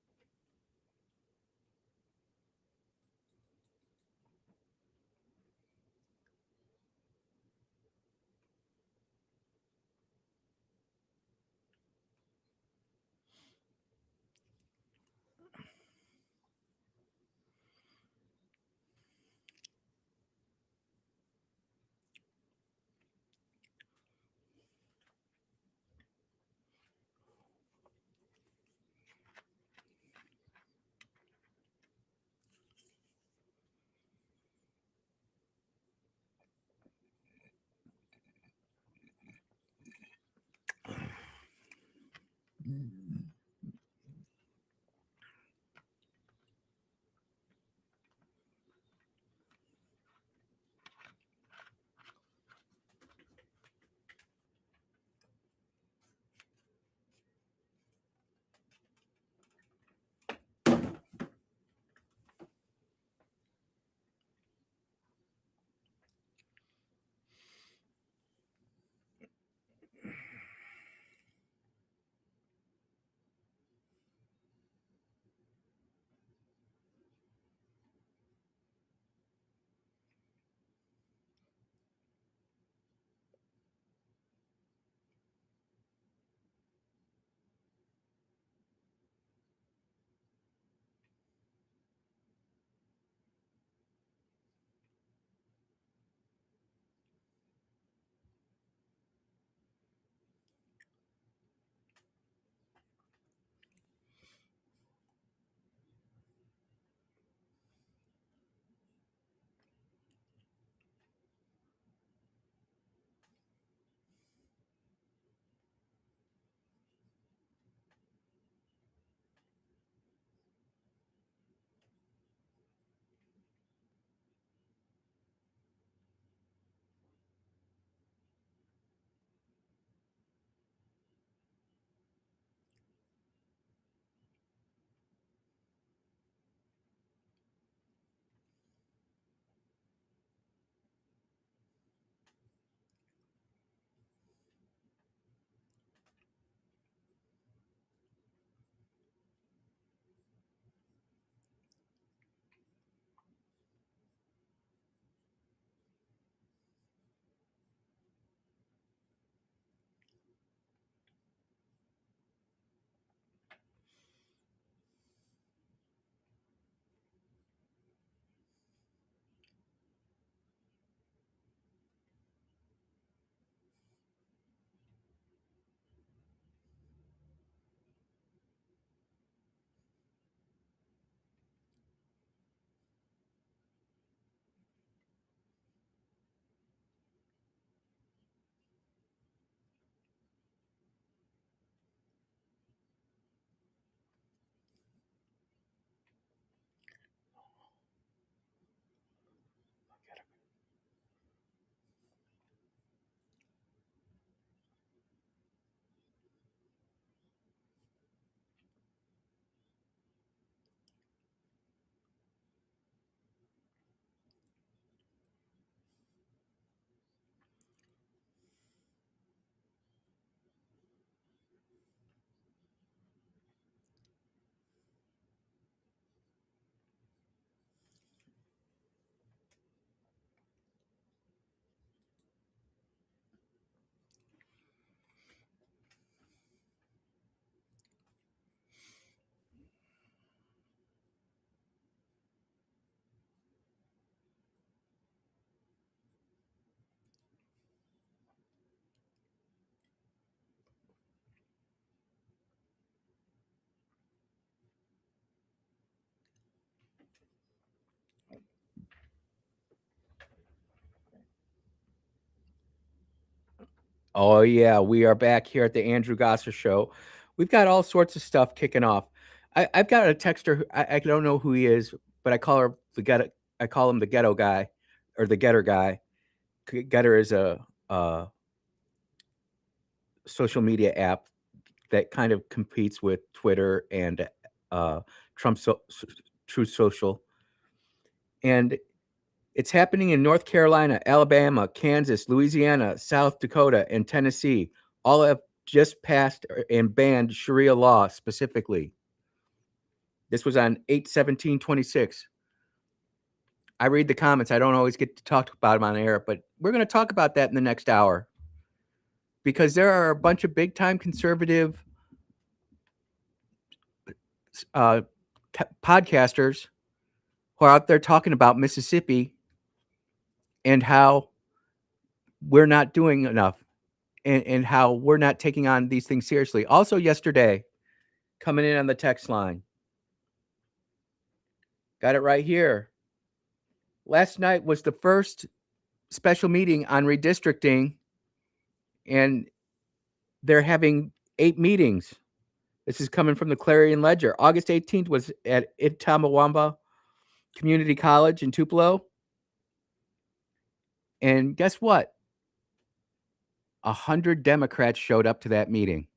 Oh, yeah. We are back here at the Andrew Gosser Show. We've got all sorts of stuff kicking off. I've got a texter. I don't know who he is, but I call him the ghetto guy or the getter guy. Getter is a social media app that kind of competes with Twitter and Truth Social. And it's happening in North Carolina, Alabama, Kansas, Louisiana, South Dakota, and Tennessee. All have just passed and banned Sharia law specifically. This was on 8/17/26. I read the comments. I don't always get to talk about them on air, but we're going to talk about that in the next hour because there are a bunch of big-time conservative podcasters who are out there talking about Mississippi and how we're not doing enough and how we're not taking on these things seriously. Also yesterday, coming in on the text line, got it right here. Last night was the first special meeting on redistricting, and they're having 8 meetings. This is coming from the Clarion Ledger. August 18th was at Itawamba Community College in Tupelo. And guess what? 100 Democrats showed up to that meeting.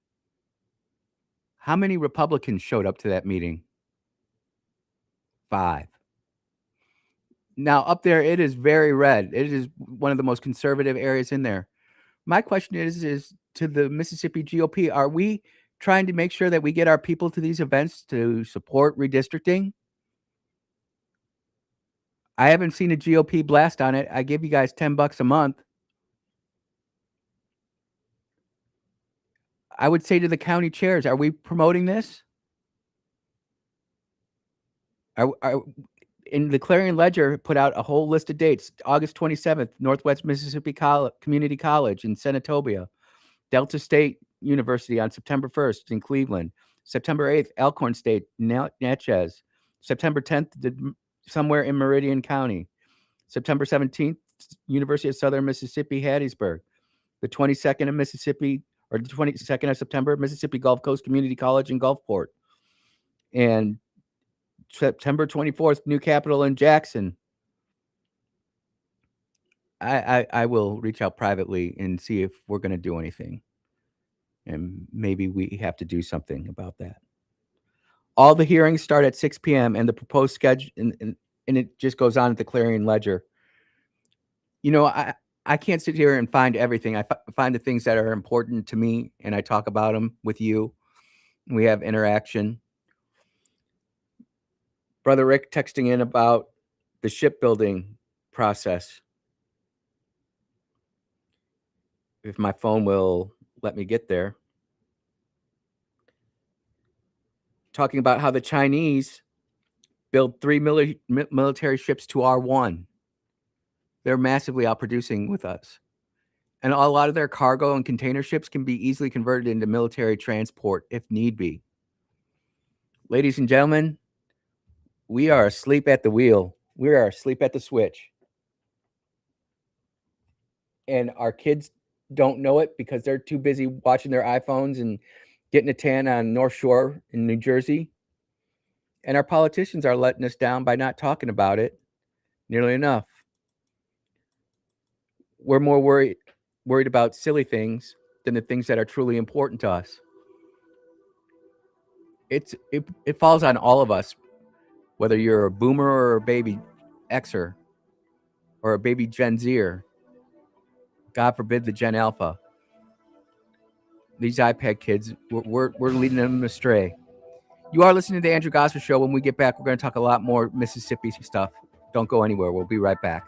How many Republicans showed up to that meeting? 5. Now, up there, it is very red. It is one of the most conservative areas in there. My question is to the Mississippi GOP, are we trying to make sure that we get our people to these events to support redistricting? I haven't seen a GOP blast on it. I give you guys $10 a month. I would say to the county chairs, are we promoting this? In the Clarion Ledger put out a whole list of dates. August 27th, Northwest Mississippi Community College in Senatobia. Delta State University on September 1st in Cleveland. September 8th, Elkhorn State, Natchez. September 10th, somewhere in Meridian County. September 17th, University of Southern Mississippi, Hattiesburg. The 22nd of Mississippi, or the 22nd of September, Mississippi Gulf Coast Community College in Gulfport. And September 24th, New Capitol in Jackson. I will reach out privately and see if we're going to do anything. And maybe we have to do something about that. All the hearings start at 6 p.m. and the proposed schedule, and it just goes on at the Clarion Ledger. You know, I can't sit here and find everything. I find the things that are important to me, and I talk about them with you. We have interaction. Brother Rick texting in about the shipbuilding process. If my phone will let me get there. Talking about how the Chinese build 3 military ships to R1. They're massively outproducing with us. And a lot of their cargo and container ships can be easily converted into military transport if need be. Ladies and gentlemen, we are asleep at the wheel. We are asleep at the switch. And our kids don't know it because they're too busy watching their iPhones and getting a tan on North Shore in New Jersey. And our politicians are letting us down by not talking about it nearly enough. We're more worried about silly things than the things that are truly important to us. It falls on all of us, whether you're a boomer or a baby Xer or a baby Gen Zer. God forbid the Gen Alpha. These iPad kids, we're leading them astray. You are listening to the Andrew Gosser Show. When we get back, we're going to talk a lot more Mississippi stuff. Don't go anywhere. We'll be right back.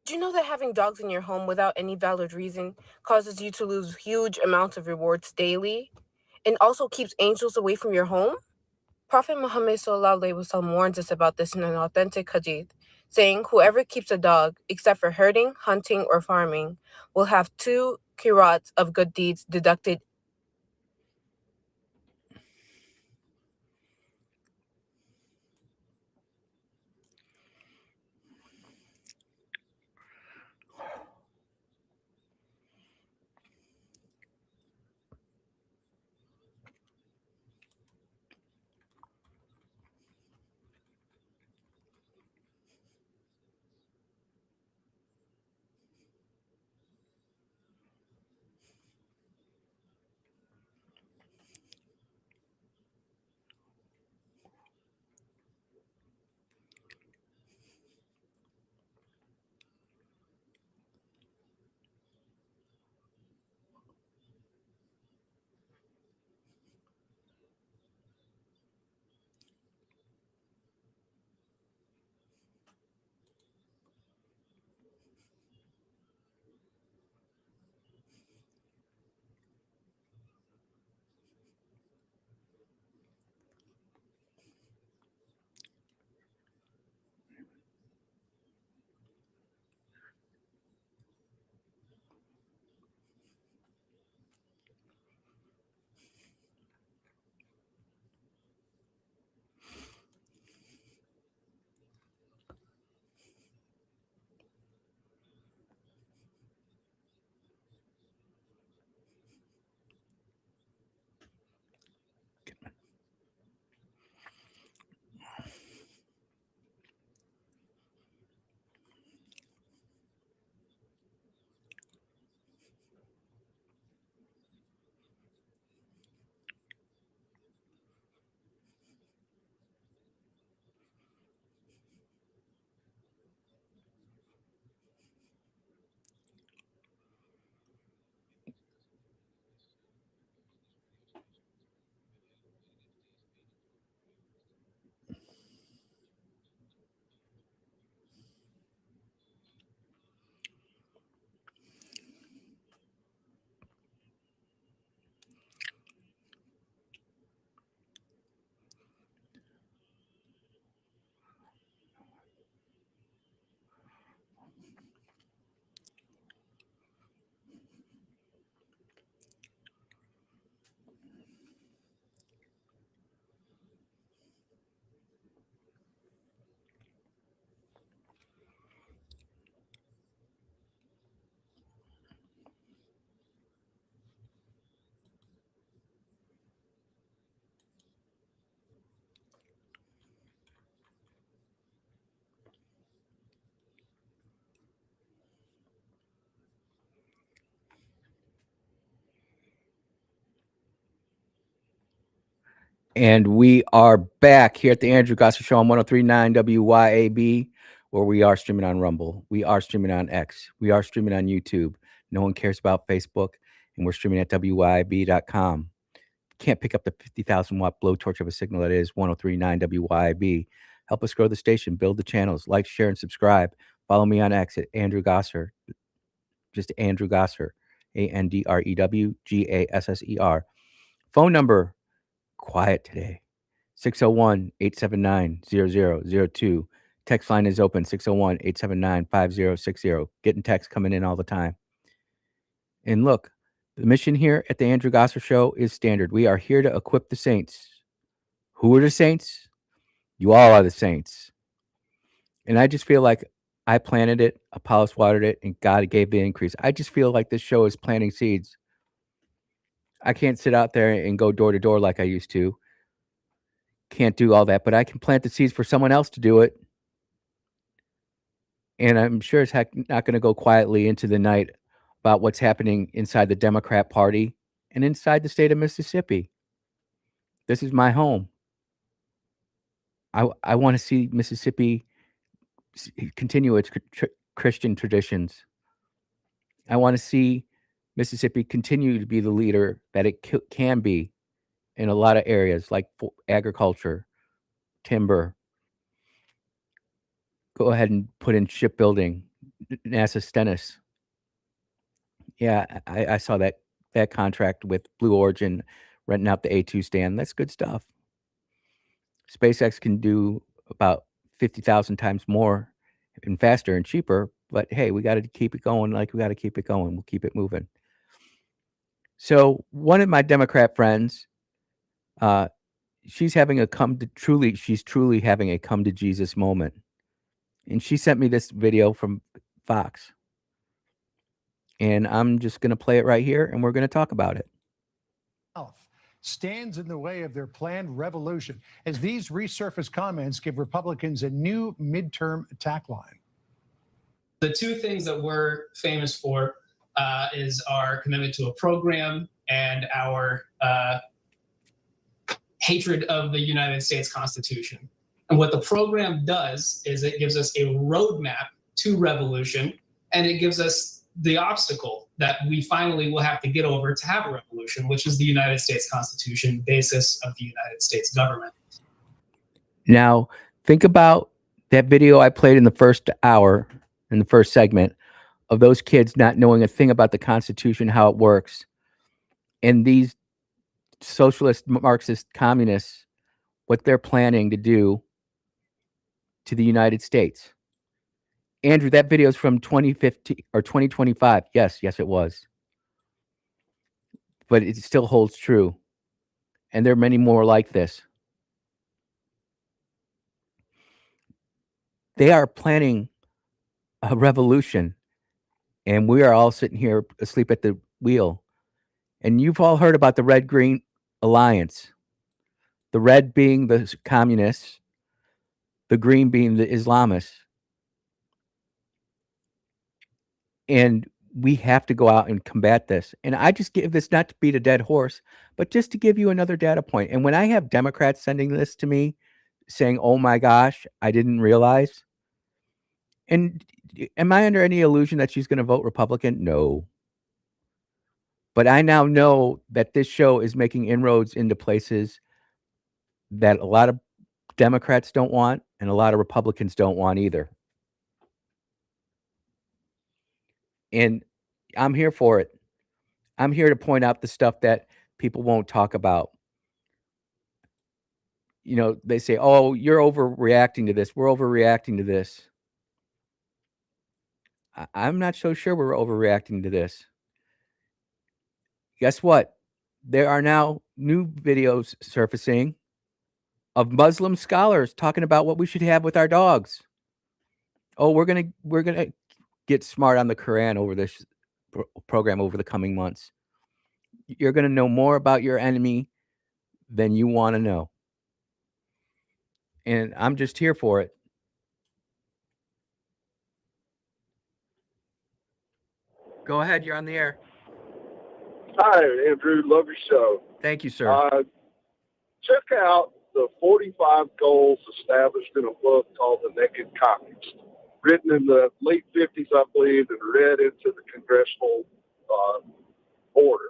Do you know that having dogs in your home without any valid reason causes you to lose huge amounts of rewards daily and also keeps angels away from your home? Prophet Muhammad Sallallahu Alaihi Wasallam warns us about this in an authentic hadith, saying, whoever keeps a dog, except for herding, hunting, or farming, will have 2 qirats of good deeds deducted. And we are back here at the Andrew Gosser Show on 103.9 WYAB, where we are streaming on Rumble. We are streaming on X. We are streaming on YouTube. No one cares about Facebook. And we're streaming at WYAB.com. Can't pick up the 50,000 watt blowtorch of a signal that is 103.9 WYAB. Help us grow the station, build the channels, like, share, and subscribe. Follow me on X at Andrew Gosser. Just Andrew Gosser. ANDREWGASSER. Phone number. Quiet today. 601-879-0002. Text line is open. 601-879-5060. Getting texts coming in all the time. And look, the mission here at the Andrew Gosser Show is standard. We are here to equip the saints. Who are the saints? You all are the saints. And I just feel like I planted it, Apollos watered it, and God gave the increase. I just feel like this show is planting seeds. I can't sit out there and go door to door like I used to. Can't do all that, but I can plant the seeds for someone else to do it. And I'm sure as heck not going to go quietly into the night about what's happening inside the Democrat Party and inside the state of Mississippi. This is my home. I want to see Mississippi continue its Christian traditions. I want to see Mississippi continue to be the leader that it can be in a lot of areas like agriculture, timber. Go ahead and put in shipbuilding, NASA Stennis. Yeah, I saw that contract with Blue Origin renting out the A2 stand. That's good stuff. SpaceX can do about 50,000 times more and faster and cheaper, but hey, we got to keep it going. Like we got to keep it going. We'll keep it moving. So one of my Democrat friends, she's having a she's truly having a come to Jesus moment. And she sent me this video from Fox. And I'm just going to play it right here and we're going to talk about it. Stands in the way of their planned revolution as these resurfaced comments give Republicans a new midterm attack line. The two things that we're famous for is our commitment to a program and our hatred of the United States Constitution. And what the program does is it gives us a roadmap to revolution, and it gives us the obstacle that we finally will have to get over to have a revolution, which is the United States Constitution, basis of the United States government. Now, think about that video I played in the first hour, in the first segment, of those kids not knowing a thing about the Constitution, how it works, and these socialist, Marxist, communists, what they're planning to do to the United States. Andrew, that video is from 2015 or 2025. Yes, it was. But it still holds true. And there are many more like this. They are planning a revolution. And we are all sitting here asleep at the wheel. And you've all heard about the Red-Green Alliance. The red being the communists, the green being the Islamists. And we have to go out and combat this. And I just give this not to beat a dead horse, but just to give you another data point. And when I have Democrats sending this to me saying, oh my gosh, I didn't realize. And am I under any illusion that she's going to vote Republican? No. But I now know that this show is making inroads into places that a lot of Democrats don't want and a lot of Republicans don't want either. And I'm here for it. I'm here to point out the stuff that people won't talk about. You know, they say, oh, you're overreacting to this. We're overreacting to this. I'm not so sure we're overreacting to this. Guess what? There are now new videos surfacing of Muslim scholars talking about what we should have with our dogs. Oh, we're gonna get smart on the Quran over this program over the coming months. You're going to know more about your enemy than you want to know. And I'm just here for it. Go ahead. You're on the air. Hi, Andrew. Love your show. Thank you, sir. Check out the 45 goals established in a book called The Naked Communist, written in the late 50s, I believe, and read into the congressional order.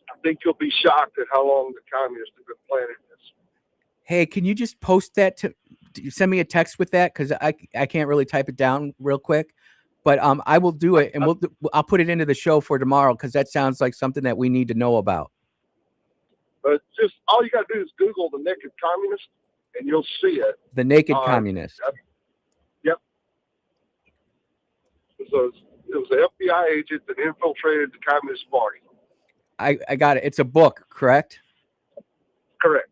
I think you'll be shocked at how long the communists have been planning this. Hey, can you just post that send me a text with that? Because I can't really type it down real quick. But I will do it, and I'll put it into the show for tomorrow because that sounds like something that we need to know about. But just all you got to do is Google The Naked Communist, and you'll see it. The Naked Communist. Yep. So it was an FBI agent that infiltrated the Communist Party. I got it. It's a book, correct? Correct.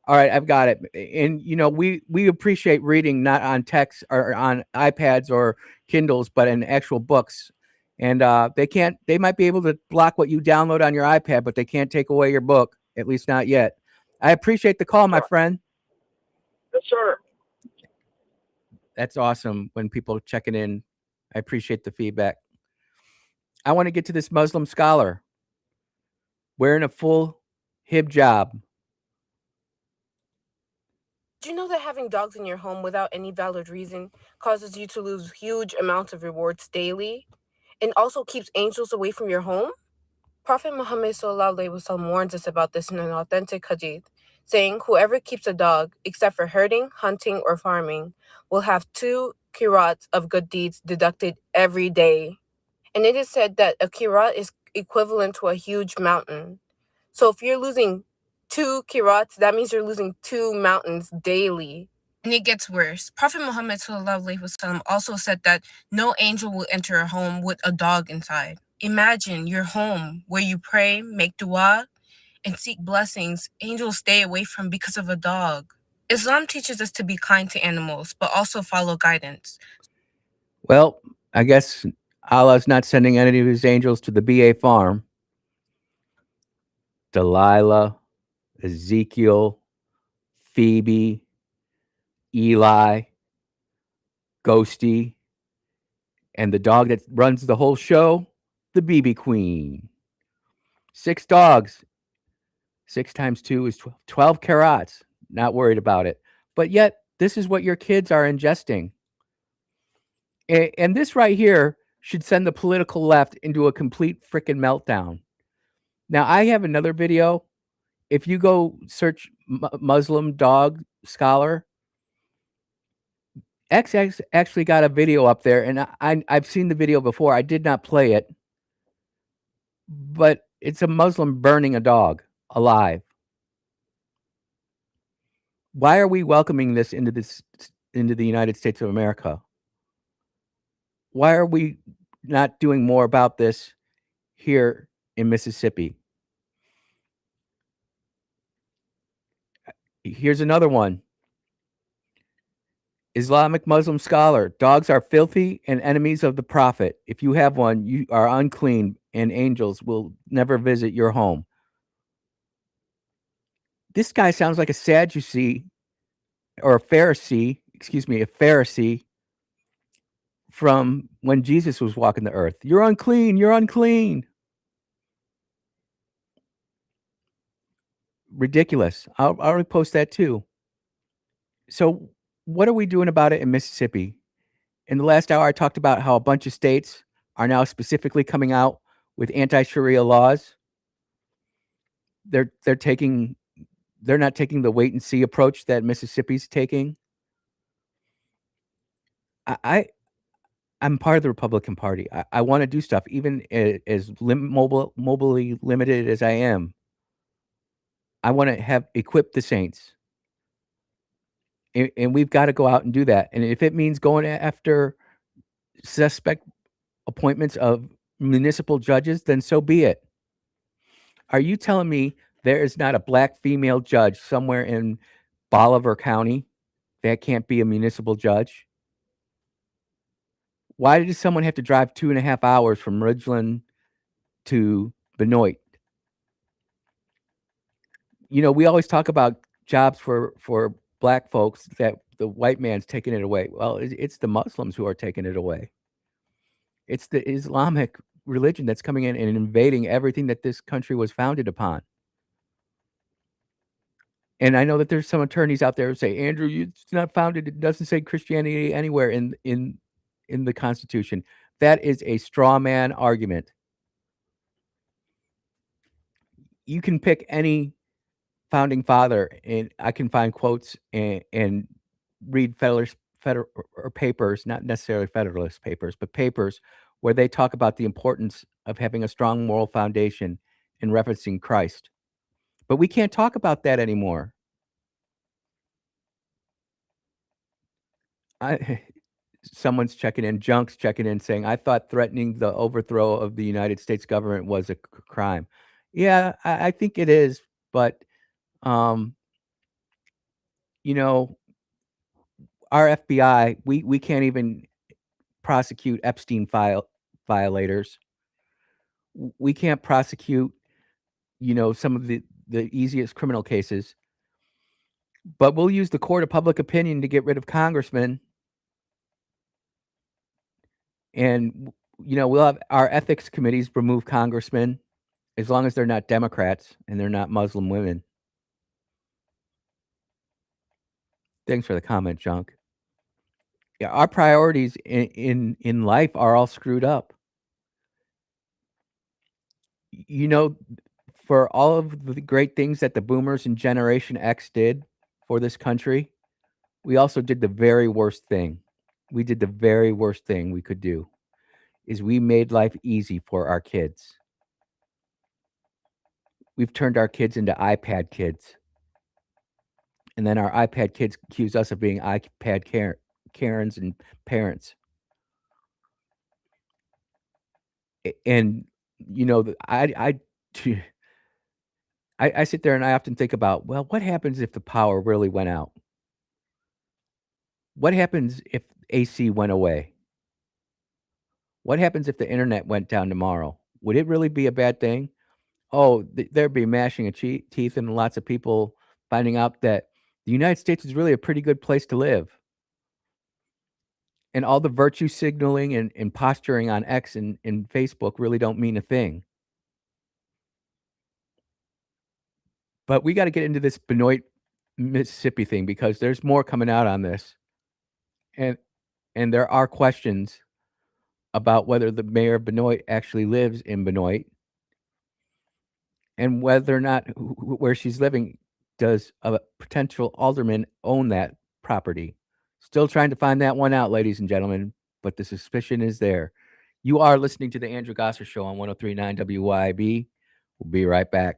All right, I've got it. And you know, we appreciate reading not on text or on iPads or Kindles, but in actual books. And they might be able to block what you download on your iPad, but they can't take away your book, at least not yet. I appreciate the call, my friend. Yes, sir. That's awesome when people checking in. I appreciate the feedback. I want to get to this Muslim scholar wearing a full hijab. Do you know that having dogs in your home without any valid reason causes you to lose huge amounts of rewards daily and also keeps angels away from your home? Prophet Muhammad warns us about this in an authentic hadith, saying, whoever keeps a dog, except for herding, hunting, or farming, will have two kirats of good deeds deducted every day. And it is said that a kirat is equivalent to a huge mountain. So if you're losing 2 kirats, that means you're losing 2 mountains daily. And it gets worse. Prophet Muhammad ﷺ also said that no angel will enter a home with a dog inside. Imagine your home where you pray, make dua, and seek blessings. Angels stay away from because of a dog. Islam teaches us to be kind to animals, but also follow guidance. Well, I guess Allah's not sending any of his angels to the BA farm. Delilah, Ezekiel, Phoebe, Eli, Ghosty, and the dog that runs the whole show, the BB Queen. 6 dogs. 6 times 2 is 12 carats. Not worried about it. But yet, this is what your kids are ingesting. And this right here should send the political left into a complete freaking meltdown. Now, I have another video. If you go search Muslim dog scholar, X actually got a video up there, and I've seen the video before. I did not play it, but it's a Muslim burning a dog alive. Why are we welcoming this into the United States of America? Why are we not doing more about this here in Mississippi? Here's another one. Islamic Muslim scholar, dogs are filthy and enemies of the Prophet. If you have one, you are unclean, and angels will never visit your home. This guy sounds like a Sadducee or a Pharisee from when Jesus was walking the earth. You're unclean, you're unclean. Ridiculous. I'll repost that too. So what are we doing about it in Mississippi? In the last hour, I talked about how a bunch of states are now specifically coming out with anti-Sharia laws. They're not taking the wait and see approach that Mississippi's taking. I'm part of the Republican Party. I want to do stuff, even as mobily limited as I am. I want to equip the saints. And we've got to go out and do that. And if it means going after suspect appointments of municipal judges, then so be it. Are you telling me there is not a black female judge somewhere in Bolivar County that can't be a municipal judge? Why does someone have to drive 2.5 hours from Ridgeland to Benoit? You know, we always talk about jobs for black folks that the white man's taking it away. Well, it's the Muslims who are taking it away. It's the Islamic religion that's coming in and invading everything that this country was founded upon. And I know that there's some attorneys out there who say, Andrew, it's not founded. It doesn't say Christianity anywhere in the Constitution. That is a straw man argument. You can pick any founding father, and I can find quotes and read Federalist papers, not necessarily Federalist papers, but papers where they talk about the importance of having a strong moral foundation and referencing Christ. But we can't talk about that anymore. Someone's checking in, Junk's checking in, saying, I thought threatening the overthrow of the United States government was a crime. Yeah, I think it is, but you know, our FBI, we can't even prosecute Epstein violators. We can't prosecute, you know, some of the easiest criminal cases. But we'll use the court of public opinion to get rid of congressmen. And, you know, we'll have our ethics committees remove congressmen as long as they're not Democrats and they're not Muslim women. Thanks for the comment, Junk. Yeah, our priorities in life are all screwed up. You know, for all of the great things that the boomers and Generation X did for this country, we also did the very worst thing. we did the very worst thing we could do, is we made life easy for our kids. We've turned our kids into iPad kids. And then our iPad kids accuse us of being iPad Karens and parents. And, you know, I sit there and I often think about, well, what happens if the power really went out? What happens if AC went away? What happens if the internet went down tomorrow? Would it really be a bad thing? Oh, there'd be gnashing of teeth and lots of people finding out that the United States is really a pretty good place to live. And all the virtue signaling and posturing on X and Facebook really don't mean a thing. But we got to get into this Benoit, Mississippi thing because there's more coming out on this. And there are questions about whether the mayor of Benoit actually lives in Benoit and whether or not where she's living does a potential alderman own that property. Still trying to find that one out, ladies and gentlemen, but the suspicion is there. You are listening to the Andrew Gosser Show on 103.9 WYAB. We'll be right back.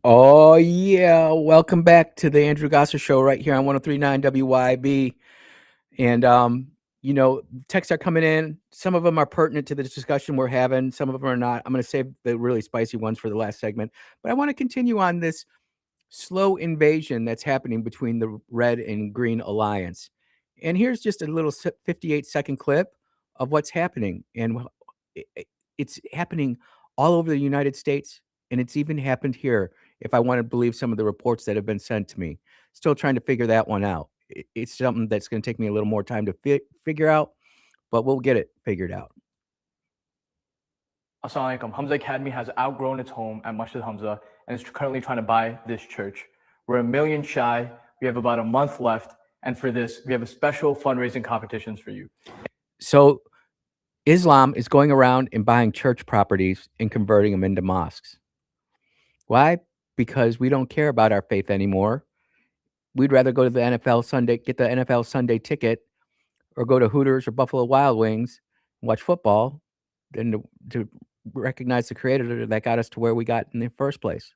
Oh, yeah. Welcome back to the Andrew Gosser Show right here on 103.9 WYAB. And, texts are coming in. Some of them are pertinent to the discussion we're having. Some of them are not. I'm going to save the really spicy ones for the last segment. But I want to continue on this slow invasion that's happening between the Red and Green Alliance. And here's just a little 58-second clip of what's happening. And it's happening all over the United States. And it's even happened here, if I want to believe some of the reports that have been sent to me. Still trying to figure that one out. It's something that's going to take me a little more time to figure out, but we'll get it figured out. Assalamu alaikum. Hamza Academy has outgrown its home at Masjid Hamza and is currently trying to buy this church. We're 1 million shy. We have about a month left. And for this, we have a special fundraising competitions for you. So Islam is going around and buying church properties and converting them into mosques. Why? Because we don't care about our faith anymore. We'd rather go to the NFL Sunday, get the NFL Sunday ticket, or go to Hooters or Buffalo Wild Wings and watch football than to recognize the creator that got us to where we got in the first place.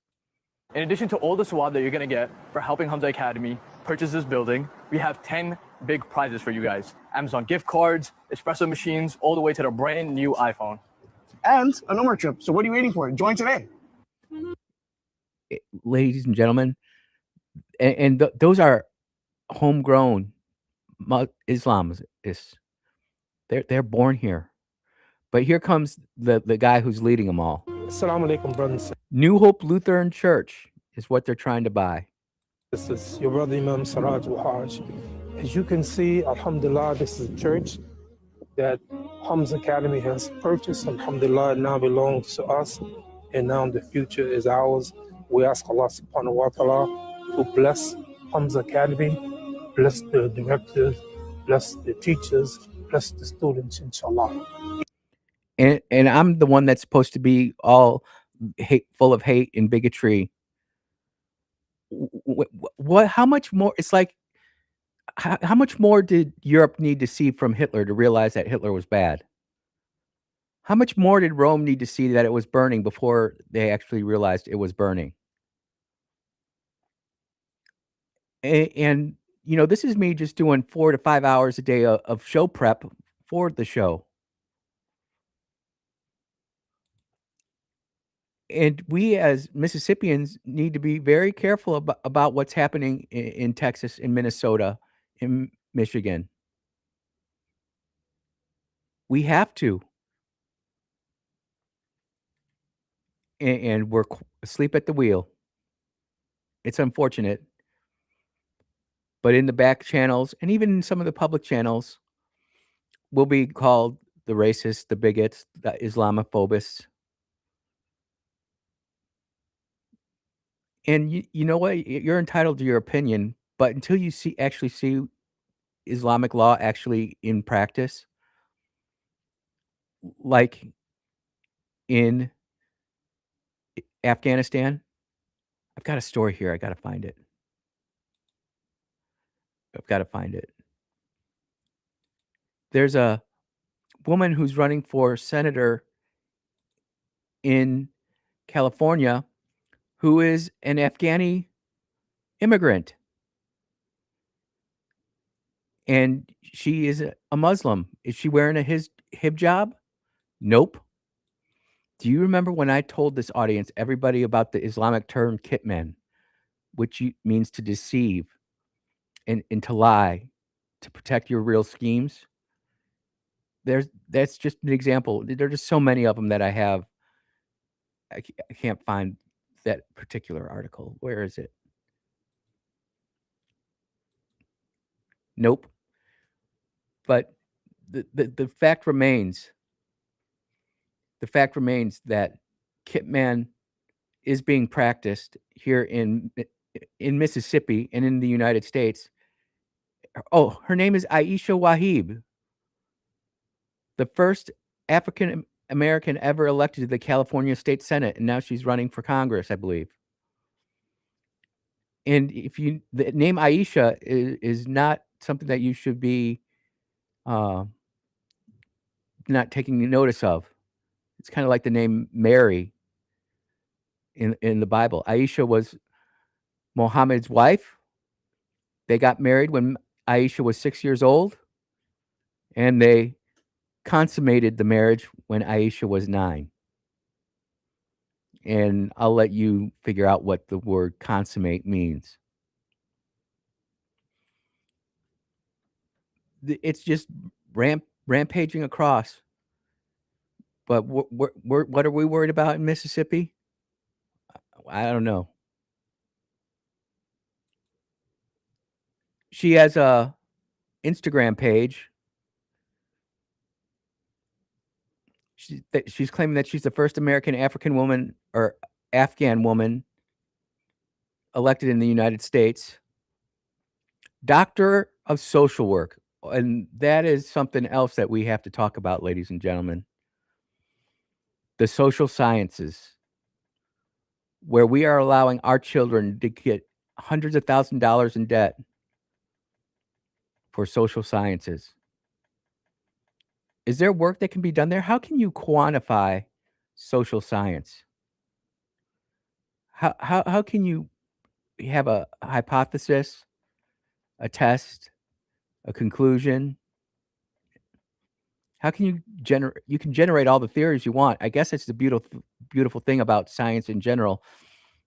In addition to all the swab that you're going to get for helping Hamza Academy purchase this building, we have 10 big prizes for you guys. Amazon gift cards, espresso machines, all the way to the brand new iPhone. And a number trip. So what are you waiting for? Join today. Ladies and gentlemen, and those are homegrown Islamists. They're born here. But here comes the guy who's leading them all. Assalamu alaikum, brothers. New Hope Lutheran Church is what they're trying to buy. This is your brother Imam Siraj Wahaj. As you can see, alhamdulillah, this is a church that Hamza Academy has purchased. Alhamdulillah, it now belongs to us, and now the future is ours. We ask Allah subhanahu wa ta'ala to bless Hamza Academy, bless the directors, bless the teachers, bless the students, inshallah. And I'm the one that's supposed to be all full of hate and bigotry. What? How much more? It's like, how much more did Europe need to see from Hitler to realize that Hitler was bad? How much more did Rome need to see that it was burning before they actually realized it was burning? And this is me just doing 4 to 5 hours a day of show prep for the show. And we as Mississippians need to be very careful about what's happening in Texas, in Minnesota, in Michigan. We have to. And we're asleep at the wheel. It's unfortunate. But in the back channels, and even in some of the public channels, we'll be called the racists, the bigots, the Islamophobists. And you know what? You're entitled to your opinion, but until you actually see Islamic law actually in practice, like in Afghanistan, I've got a story here. I got to find it. There's a woman who's running for senator in California who is an Afghani immigrant. And she is a Muslim. Is she wearing a hijab? Nope. Do you remember when I told this audience, everybody, about the Islamic term kitman, which means to deceive and to lie, to protect your real schemes? That's just an example. There are just so many of them that I have. I can't find that particular article. Where is it? Nope. But the fact remains. The fact remains that kitman is being practiced here in Mississippi and in the United States. Oh, her name is Aisha Wahib, the first African American ever elected to the California State Senate, and now she's running for Congress, I believe. And the name Aisha is not something that you should be not taking notice of. It's kind of like the name Mary. in the Bible. Aisha was Muhammad's wife. They got married when Aisha was 6 years old, and they consummated the marriage when Aisha was 9. And I'll let you figure out what the word consummate means. It's just rampaging across. But what are we worried about in Mississippi? I don't know. She has a Instagram page. She's claiming that she's the first American African woman or Afghan woman elected in the United States. Doctor of Social Work. And that is something else that we have to talk about, ladies and gentlemen. The social sciences, where we are allowing our children to get hundreds of thousands of dollars in debt for social sciences. Is there work that can be done there? How can you quantify social science? How can you have a hypothesis, a test, a conclusion? How can you generate all the theories you want? I guess it's the beautiful thing about science in general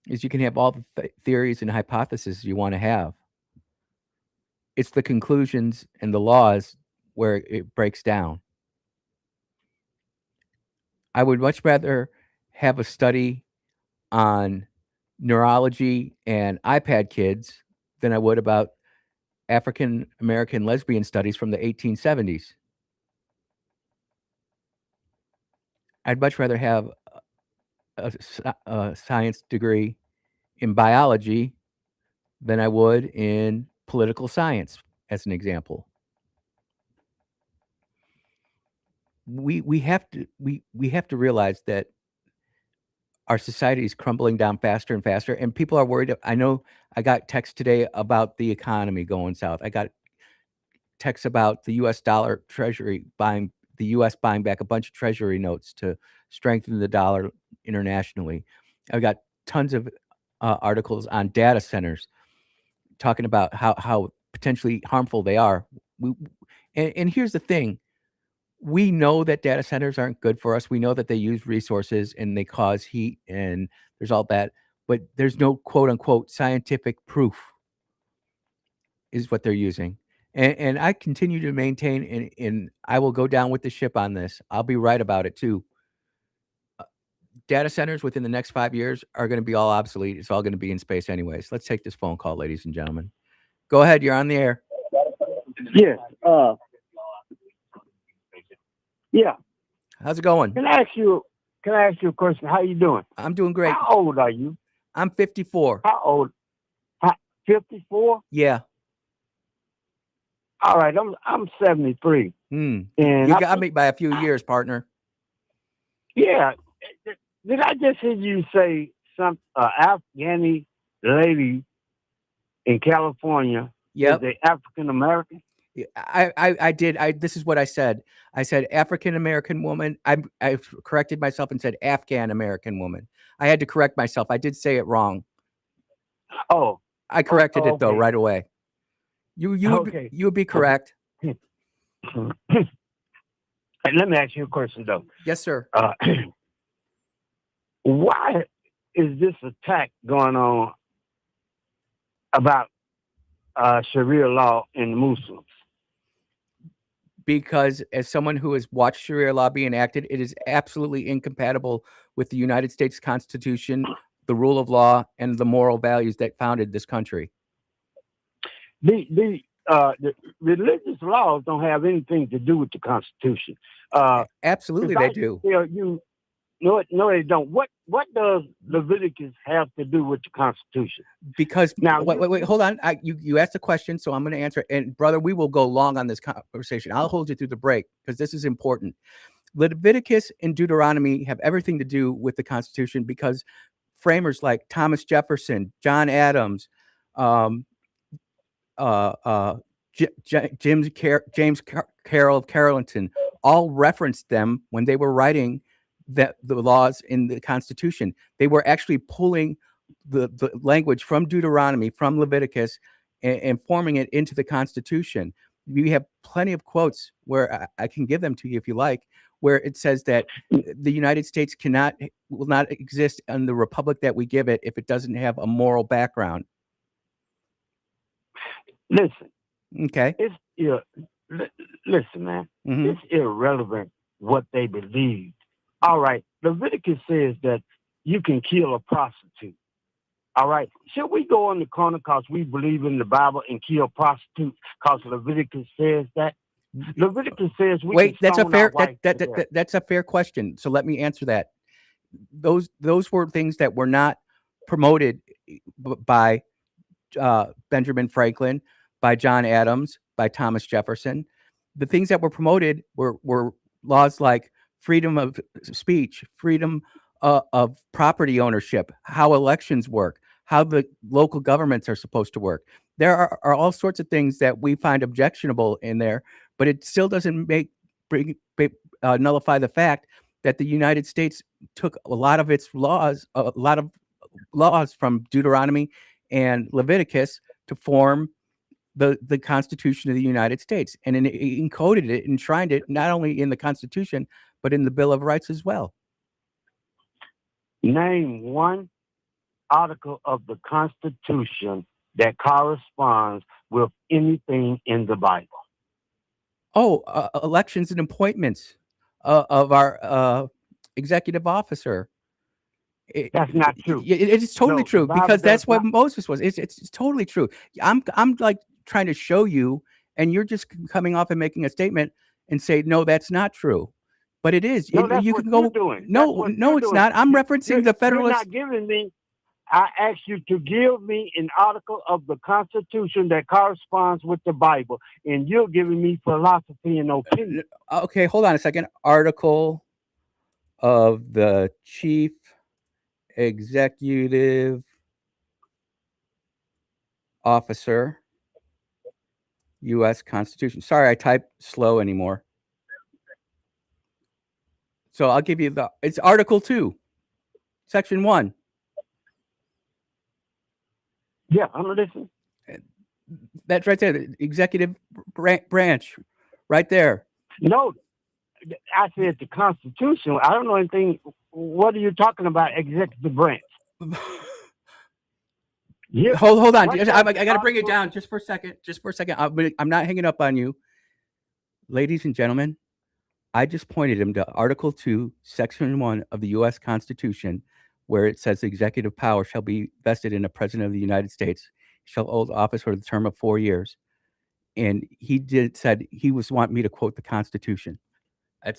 is you can have all the theories and hypotheses you want to have. It's the conclusions and the laws where it breaks down. I would much rather have a study on neurology and iPad kids than I would about African American lesbian studies from the 1870s. I'd much rather have a science degree in biology than I would in political science, as an example. We have to realize that our society is crumbling down faster and faster, and people are worried. I know I got text today about the economy going south. I got texts about the U.S. dollar treasury buying back a bunch of treasury notes to strengthen the dollar internationally. I've got tons of articles on data centers talking about how potentially harmful they are. And here's the thing. We know that data centers aren't good for us. We know that they use resources and they cause heat and there's all that, but there's no quote unquote scientific proof is what they're using. And I continue to maintain, and I will go down with the ship on this. I'll be right about it too. Data centers within the next 5 years are going to be all obsolete. It's all going to be in space anyways. Let's take this phone call, ladies and gentlemen. Go ahead. You're on the air. Yes. Yeah. How's it going? Can I ask you a question? How you doing? I'm doing great. How old are you? I'm 54. How old? 54? Yeah. All right. I'm 73. And And you got me by a few years, partner. Yeah. Did I just hear you say some Afghani lady in California? Yep. Is African American? I did. This is what I said. I said African American woman. I corrected myself and said Afghan American woman. I had to correct myself. I did say it wrong. Oh. I corrected it though okay. right away. You would be correct. And let me ask you a question though. Yes, sir. Why is this attack going on about Sharia law and Muslims? Because as someone who has watched Sharia law being enacted, it is absolutely incompatible with the United States Constitution, the rule of law, and the moral values that founded this country. The religious laws don't have anything to do with the Constitution. Absolutely, they do. No, they don't. What does Leviticus have to do with the Constitution? Because now, wait, hold on. You asked a question, so I'm going to answer. And brother, we will go long on this conversation. I'll hold you through the break because this is important. Leviticus and Deuteronomy have everything to do with the Constitution because framers like Thomas Jefferson, John Adams, James Carroll of Carrollton all referenced them when they were writing the laws in the Constitution. They were actually pulling the language from Deuteronomy, from Leviticus, and forming it into the Constitution. We have plenty of quotes where I can give them to you if you like, where it says that the United States will not exist in the republic that we give it if it doesn't have a moral background. Listen. Okay. Listen, man. Mhm. It's irrelevant what they believed. All right. Leviticus says that you can kill a prostitute. All right. Should we go on the corner because we believe in the Bible and kill prostitutes because Leviticus says that? Leviticus says we Wait, can that's a stone our fair wives to death. that's a fair question. So let me answer that. Those were things that were not promoted by Benjamin Franklin, by John Adams, by Thomas Jefferson. The things that were promoted were laws like freedom of speech, freedom of property ownership, how elections work, how the local governments are supposed to work. There are all sorts of things that we find objectionable in there, but it still doesn't nullify the fact that the United States took a lot of laws from Deuteronomy and Leviticus to form the Constitution of the United States, and it encoded it, enshrined it not only in the Constitution but in the Bill of Rights as well. Name one article of the Constitution that corresponds with anything in the Bible. Oh, elections and appointments of our executive officer. That's not true. It is totally No, the true Bible because that's does what not. Moses was. It's totally true. I'm like trying to show you, and you're just coming off and making a statement and say, no, that's not true. But it is. No, that's You what can go. you're doing. No, That's what no, you're it's doing. not. I'm referencing the Federalist. You're not giving me. I asked you to give me an article of the Constitution that corresponds with the Bible, and you're giving me philosophy and opinion. Okay, hold on a second. Article of the Chief Executive Officer, U.S. Constitution. Sorry, I type slow anymore. So I'll give you it's Article 2, Section 1. Yeah, I'm listening. That's right there, the executive branch, right there. No, I said the Constitution. I don't know anything. What are you talking about, executive branch? Yeah. Hold on. What I does got to bring it article- down just for a second. I'm not hanging up on you. Ladies and gentlemen, I just pointed him to Article 2, Section 1 of the U.S. Constitution, where it says executive power shall be vested in a president of the United States, shall hold office for the term of 4 years. And he said he was wanting me to quote the Constitution.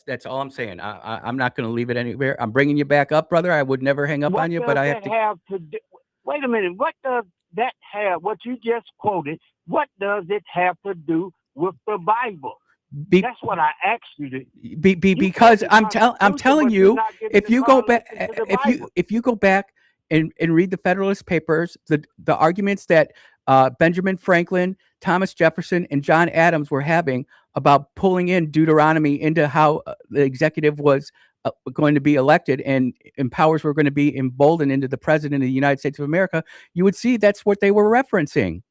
That's all I'm saying. I'm not going to leave it anywhere. I'm bringing you back up, brother. I would never hang up on you, but I have to. Have to do, wait a minute. What does that have? What you just quoted. What does it have to do with the Bible? That's what I asked you to. Because I'm telling you, if you go back, if you go back and read the Federalist Papers, the arguments that Benjamin Franklin, Thomas Jefferson, and John Adams were having about pulling in Deuteronomy into how the executive was going to be elected and powers were going to be emboldened into the president of the United States of America, you would see that's what they were referencing.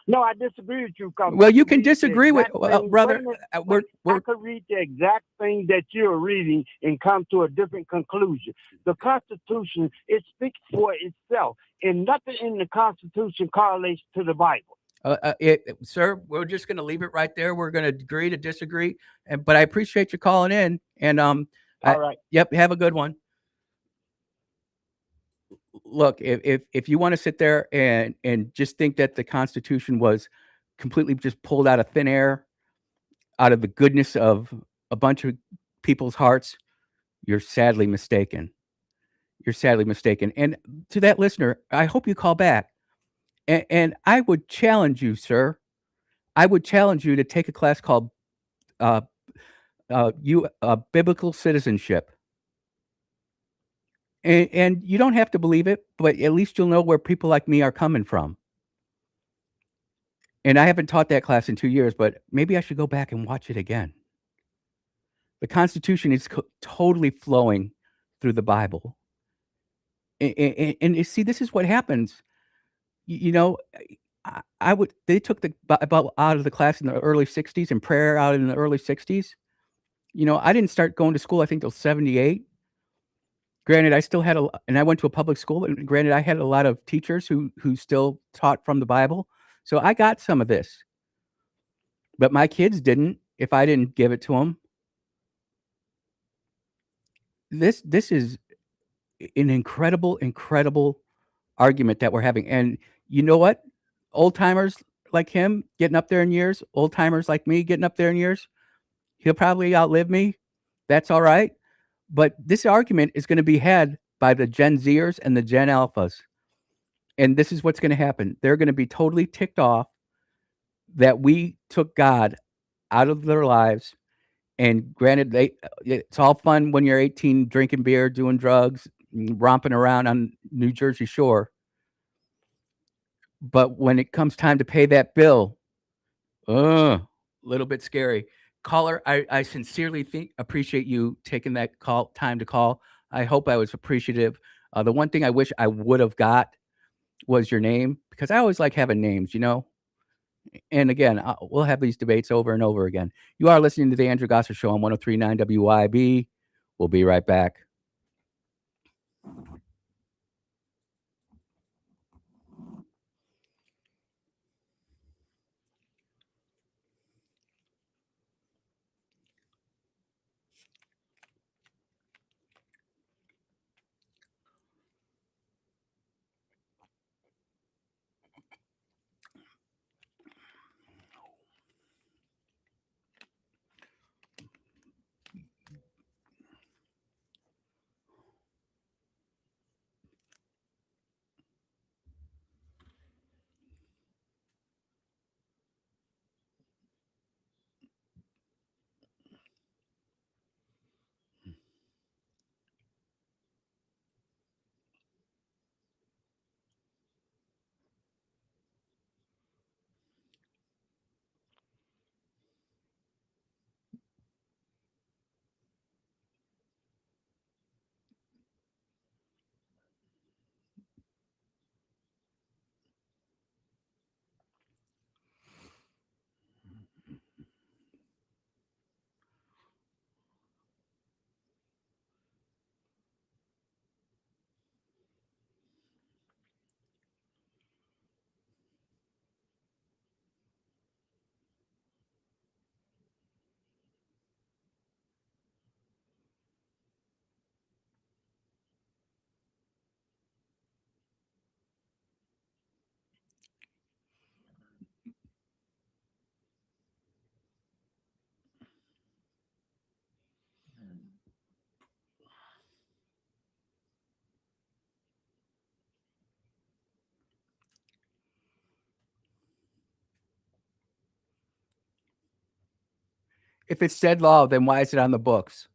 No, I disagree with you. Well, you can disagree with, brother. I could read the exact thing that you're reading and come to a different conclusion. The Constitution, it speaks for itself, and nothing in the Constitution correlates to the Bible. Sir, we're just going to leave it right there. We're going to agree to disagree, but I appreciate you calling in. And all right. Yep, have a good one. Look, if you want to sit there and just think that the Constitution was completely just pulled out of thin air, out of the goodness of a bunch of people's hearts, you're sadly mistaken. You're sadly mistaken. And to that listener, I hope you call back. And I would challenge you, sir. I would challenge you to take a class called Biblical Citizenship. And you don't have to believe it, but at least you'll know where people like me are coming from. And I haven't taught that class in 2 years, but maybe I should go back and watch it again. The Constitution is totally flowing through the Bible. And you see, this is what happens. You know, they took the Bible out of the class in the early 60s and prayer out in the early 60s. You know, I didn't start going to school, I think, till 78. Granted, I still had and I went to a public school, and granted, I had a lot of teachers who still taught from the Bible. So I got some of this. But my kids didn't if I didn't give it to them. This is an incredible argument that we're having. And you know what? Old timers like him getting up there in years, old timers like me getting up there in years, he'll probably outlive me. That's all right. But this argument is going to be had by the Gen Zers and the Gen Alphas. And this is what's going to happen. They're going to be totally ticked off that we took God out of their lives. And granted, it's all fun when you're 18, drinking beer, doing drugs, romping around on New Jersey shore. But when it comes time to pay that bill, a little bit scary. Caller, I sincerely appreciate you taking that time to call. I hope I was appreciative. The one thing I wish I would have got was your name, because I always like having names, you know. And again, we'll have these debates over and over again. You are listening to the Andrew Gosser Show on 103.9 WYAB. We'll be right back. If it's dead law, then why is it on the books?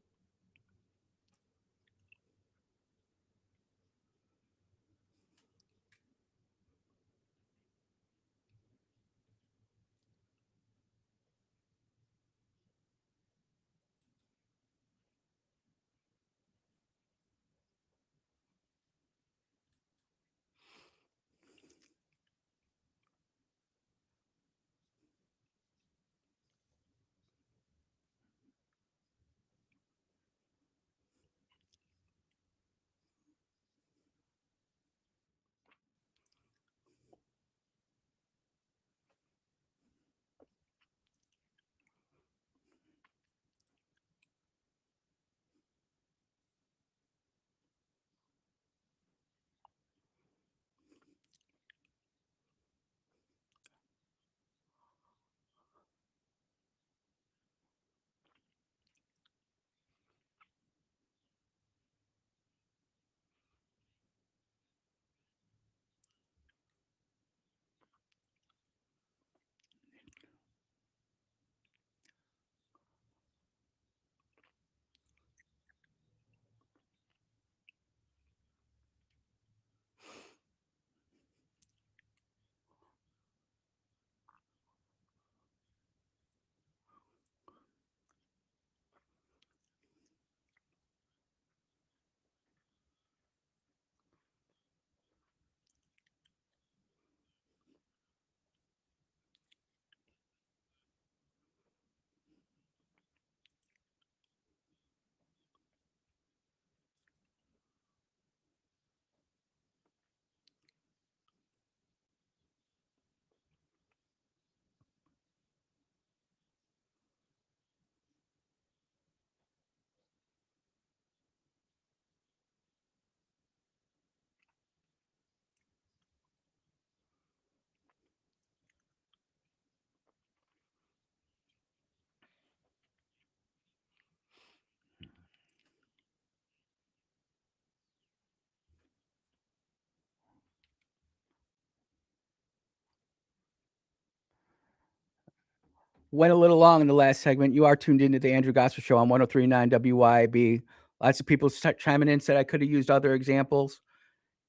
Went a little long in the last segment. You are tuned into the Andrew Gospel Show on 103.9 WYAB. Lots of people chiming in, said I could have used other examples.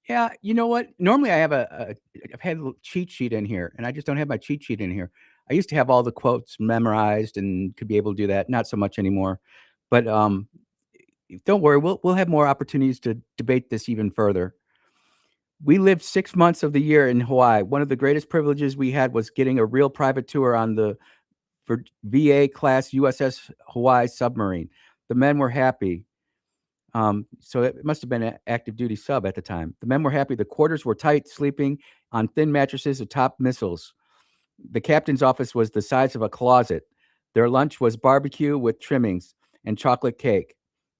Yeah, you know what? Normally I have I've had a little cheat sheet in here, and I just don't have my cheat sheet in here. I used to have all the quotes memorized and could be able to do that. Not so much anymore. But don't worry, we'll have more opportunities to debate this even further. We lived 6 months of the year in Hawaii. One of the greatest privileges we had was getting a real private tour on the VA class USS Hawaii submarine. The men were happy. So it must have been an active duty sub at the time. The men were happy. The quarters were tight, sleeping on thin mattresses atop missiles. The captain's office was the size of a closet. Their lunch was barbecue with trimmings and chocolate cake.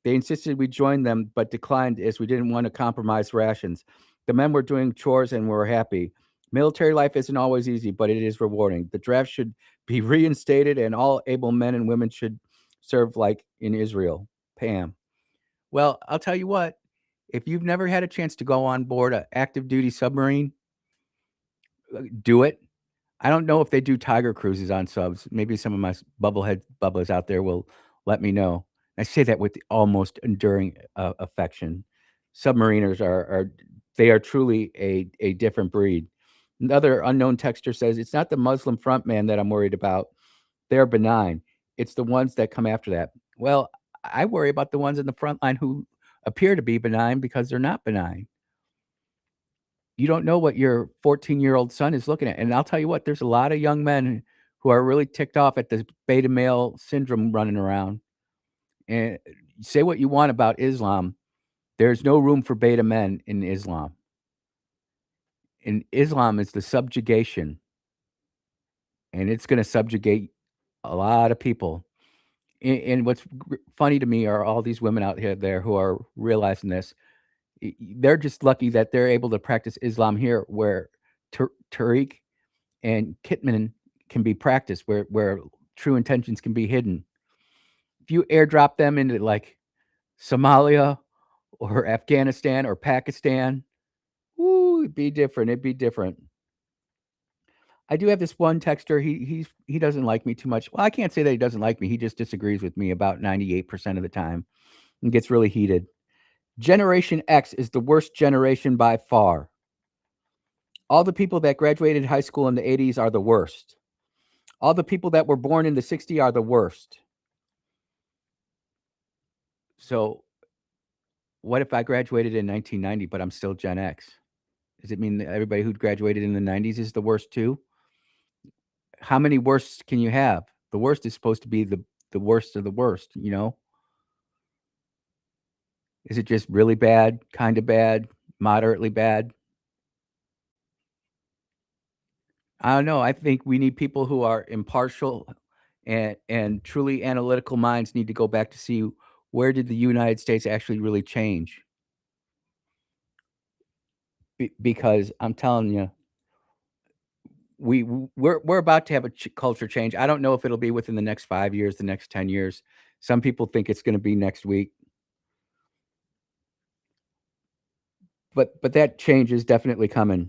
They insisted we join them, but declined as we didn't want to compromise rations. The men were doing chores and were happy. Military life isn't always easy, but it is rewarding. The draft should be reinstated, and all able men and women should serve like in Israel. Pam. Well, I'll tell you what, if you've never had a chance to go on board an active duty submarine, do it. I don't know if they do tiger cruises on subs. Maybe some of my bubblehead bubblers out there will let me know. I say that with almost enduring affection. Submariners they are truly a different breed. Another unknown texter says, it's not the Muslim front man that I'm worried about. They're benign. It's the ones that come after that. Well, I worry about the ones in the front line who appear to be benign because they're not benign. You don't know what your 14-year-old son is looking at. And I'll tell you what, there's a lot of young men who are really ticked off at the beta male syndrome running around. And say what you want about Islam, there's no room for beta men in Islam. And Islam is the subjugation. And it's going to subjugate a lot of people. And what's funny to me are all these women out there who are realizing this. They're just lucky that they're able to practice Islam here, where Tariq and Kitman can be practiced, where true intentions can be hidden. If you airdrop them into like Somalia or Afghanistan or Pakistan, it'd be different. It'd be different. I do have this one texter. He doesn't like me too much. Well, I can't say that he doesn't like me. He just disagrees with me about 98% of the time and gets really heated. Generation X is the worst generation by far. All the people that graduated high school in the 80s are the worst. All the people that were born in the 60s are the worst. So what if I graduated in 1990, but I'm still Gen X? Does it mean that everybody who graduated in the 90s is the worst too? How many worsts can you have? The worst is supposed to be the worst of the worst, you know? Is it just really bad, kind of bad, moderately bad? I don't know. I think we need people who are impartial and truly analytical minds need to go back to see where did the United States actually really change? Because I'm telling you, we're about to have a culture change. I don't know if it'll be within the next 5 years, the next 10 years. Some people think it's going to be next week. But that change is definitely coming.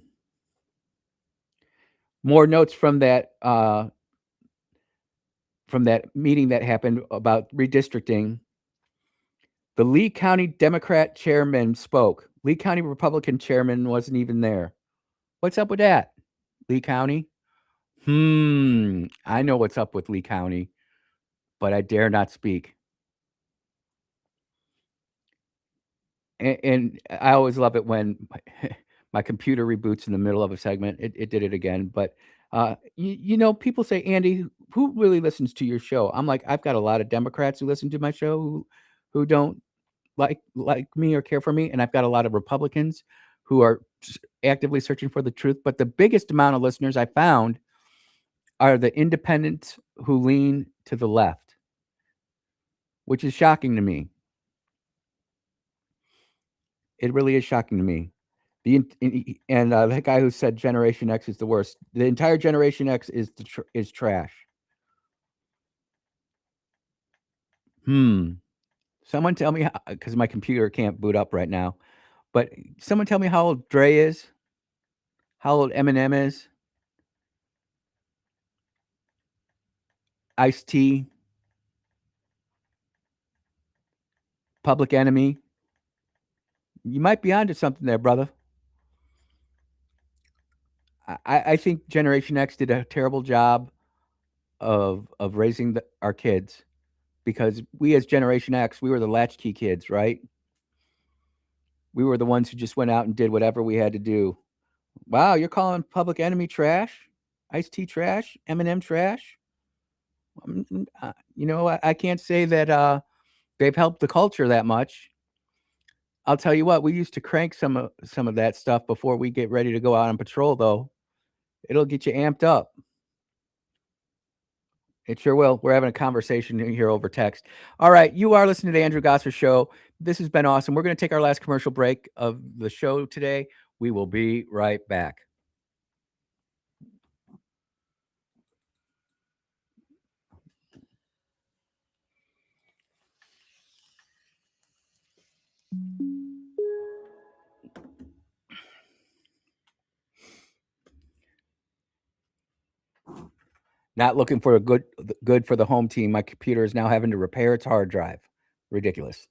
More notes from that meeting that happened about redistricting. The Lee County Democrat chairman spoke. Lee County Republican chairman wasn't even there. What's up with that? Lee County? I know what's up with Lee County, but I dare not speak. And I always love it when my computer reboots in the middle of a segment. It did it again. But, you know, people say, Andy, who really listens to your show? I'm like, I've got a lot of Democrats who listen to my show who don't like me or care for me. And I've got a lot of Republicans who are actively searching for the truth. But the biggest amount of listeners I found are the independents who lean to the left, which is shocking to me. It really is shocking to me. That guy who said Generation X is the worst. The entire Generation X is trash. Someone tell me, because my computer can't boot up right now, but someone tell me how old Dre is, how old Eminem is. Ice-T, Public Enemy. You might be onto something there, brother. I think Generation X did a terrible job of raising our kids, because we as Generation X, we were the latchkey kids, right? We were the ones who just went out and did whatever we had to do. Wow, you're calling Public Enemy trash? Ice-T trash? Eminem trash? I can't say that they've helped the culture that much. I'll tell you what, we used to crank some of that stuff before we get ready to go out on patrol, though. It'll get you amped up. It sure will. We're having a conversation here over text. All right, you are listening to the Andrew Gosser Show. This has been awesome. We're going to take our last commercial break of the show today. We will be right back. Not looking for a good for the home team. My computer is now having to repair its hard drive. Ridiculous.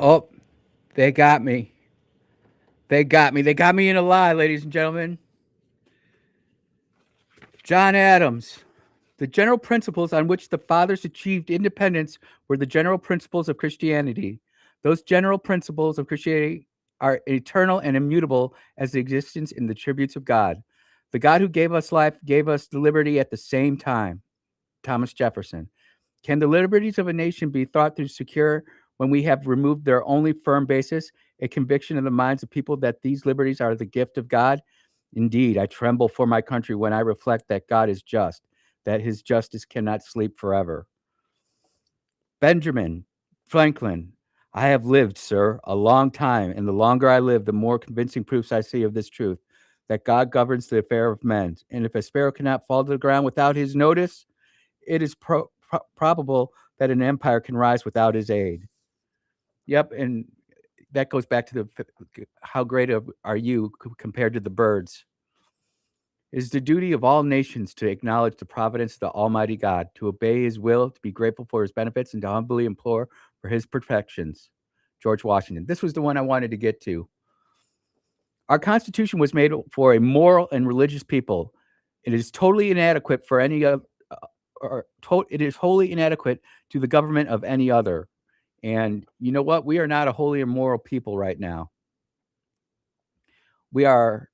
Oh, they got me. They got me. They got me in a lie, ladies and gentlemen. John Adams. The general principles on which the fathers achieved independence were the general principles of Christianity. Those general principles of Christianity are eternal and immutable as the existence in the tributes of God. The God who gave us life gave us the liberty at the same time. Thomas Jefferson. Can the liberties of a nation be thought to secure when we have removed their only firm basis, a conviction in the minds of people that these liberties are the gift of God? Indeed, I tremble for my country when I reflect that God is just, that his justice cannot sleep forever. Benjamin Franklin. I have lived, sir, a long time, and the longer I live, the more convincing proofs I see of this truth, that God governs the affair of men. And if a sparrow cannot fall to the ground without his notice, it is probable that an empire can rise without his aid. Yep, and that goes back to how great are you compared to the birds. It is the duty of all nations to acknowledge the providence of the Almighty God, to obey his will, to be grateful for his benefits, and to humbly implore for his perfections. George Washington. This was the one I wanted to get to. Our Constitution was made for a moral and religious people. It is totally inadequate for any of, it is wholly inadequate to the government of any other. And you know what? We are not a holy and moral people right now. We are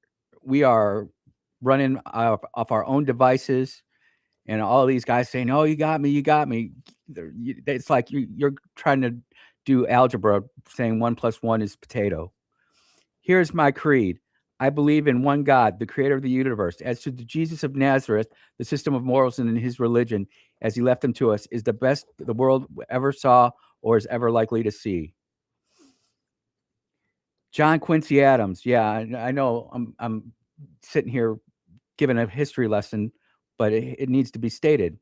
running off our own devices, and all these guys saying, "Oh, you got me, you got me." It's like you're trying to do algebra, saying 1 + 1 is potato. Here's my creed. I believe in one God, the creator of the universe. As to the Jesus of Nazareth, the system of morals in his religion, as he left them to us, is the best the world ever saw or is ever likely to see. John Quincy Adams. Yeah, I know I'm sitting here giving a history lesson, but it needs to be stated.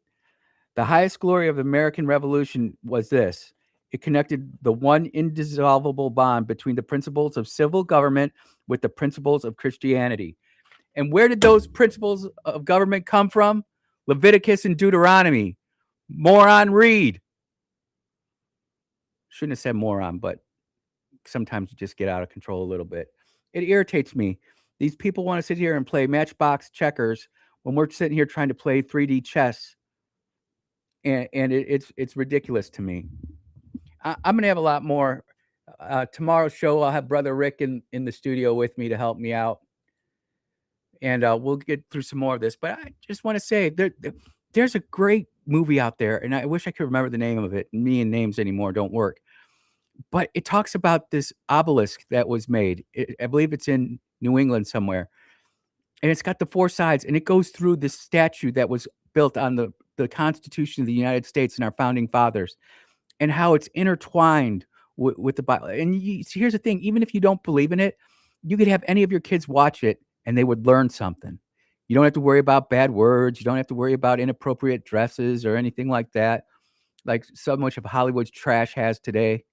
The highest glory of the American Revolution was this. It connected the one indissoluble bond between the principles of civil government with the principles of Christianity. And where did those principles of government come from? Leviticus and Deuteronomy. Moron, read. Shouldn't have said moron, but sometimes you just get out of control a little bit. It irritates me. These people want to sit here and play matchbox checkers when we're sitting here trying to play 3D chess. And it's ridiculous to me. I'm going to have a lot more. Tomorrow's show, I'll have Brother Rick in the studio with me to help me out. And we'll get through some more of this. But I just want to say there's a great movie out there, and I wish I could remember the name of it. Me and names anymore don't work. But it talks about this obelisk that was made. I believe it's in New England somewhere. And it's got the 4 sides, and it goes through this statue that was built on the Constitution of the United States and our founding fathers, and how it's intertwined with the Bible. And here's the thing, even if you don't believe in it, you could have any of your kids watch it, and they would learn something. You don't have to worry about bad words. You don't have to worry about inappropriate dresses or anything like that, like so much of Hollywood's trash has today.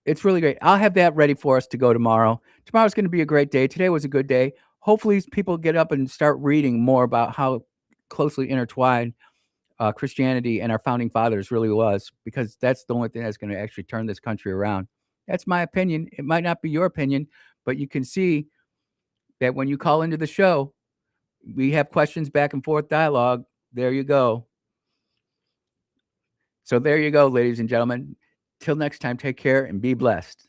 It's really great. I'll have that ready for us to go tomorrow. Tomorrow's going to be a great day. Today was a good day. Hopefully people get up and start reading more about how closely intertwined Christianity and our founding fathers really was, because that's the only thing that's going to actually turn this country around. That's my opinion. It might not be your opinion, but you can see that when you call into the show, we have questions, back and forth dialogue. There you go. So there you go, ladies and gentlemen. Till next time, take care and be blessed.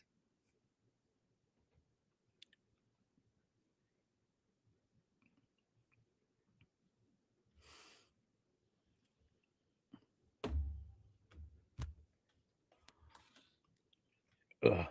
Ugh.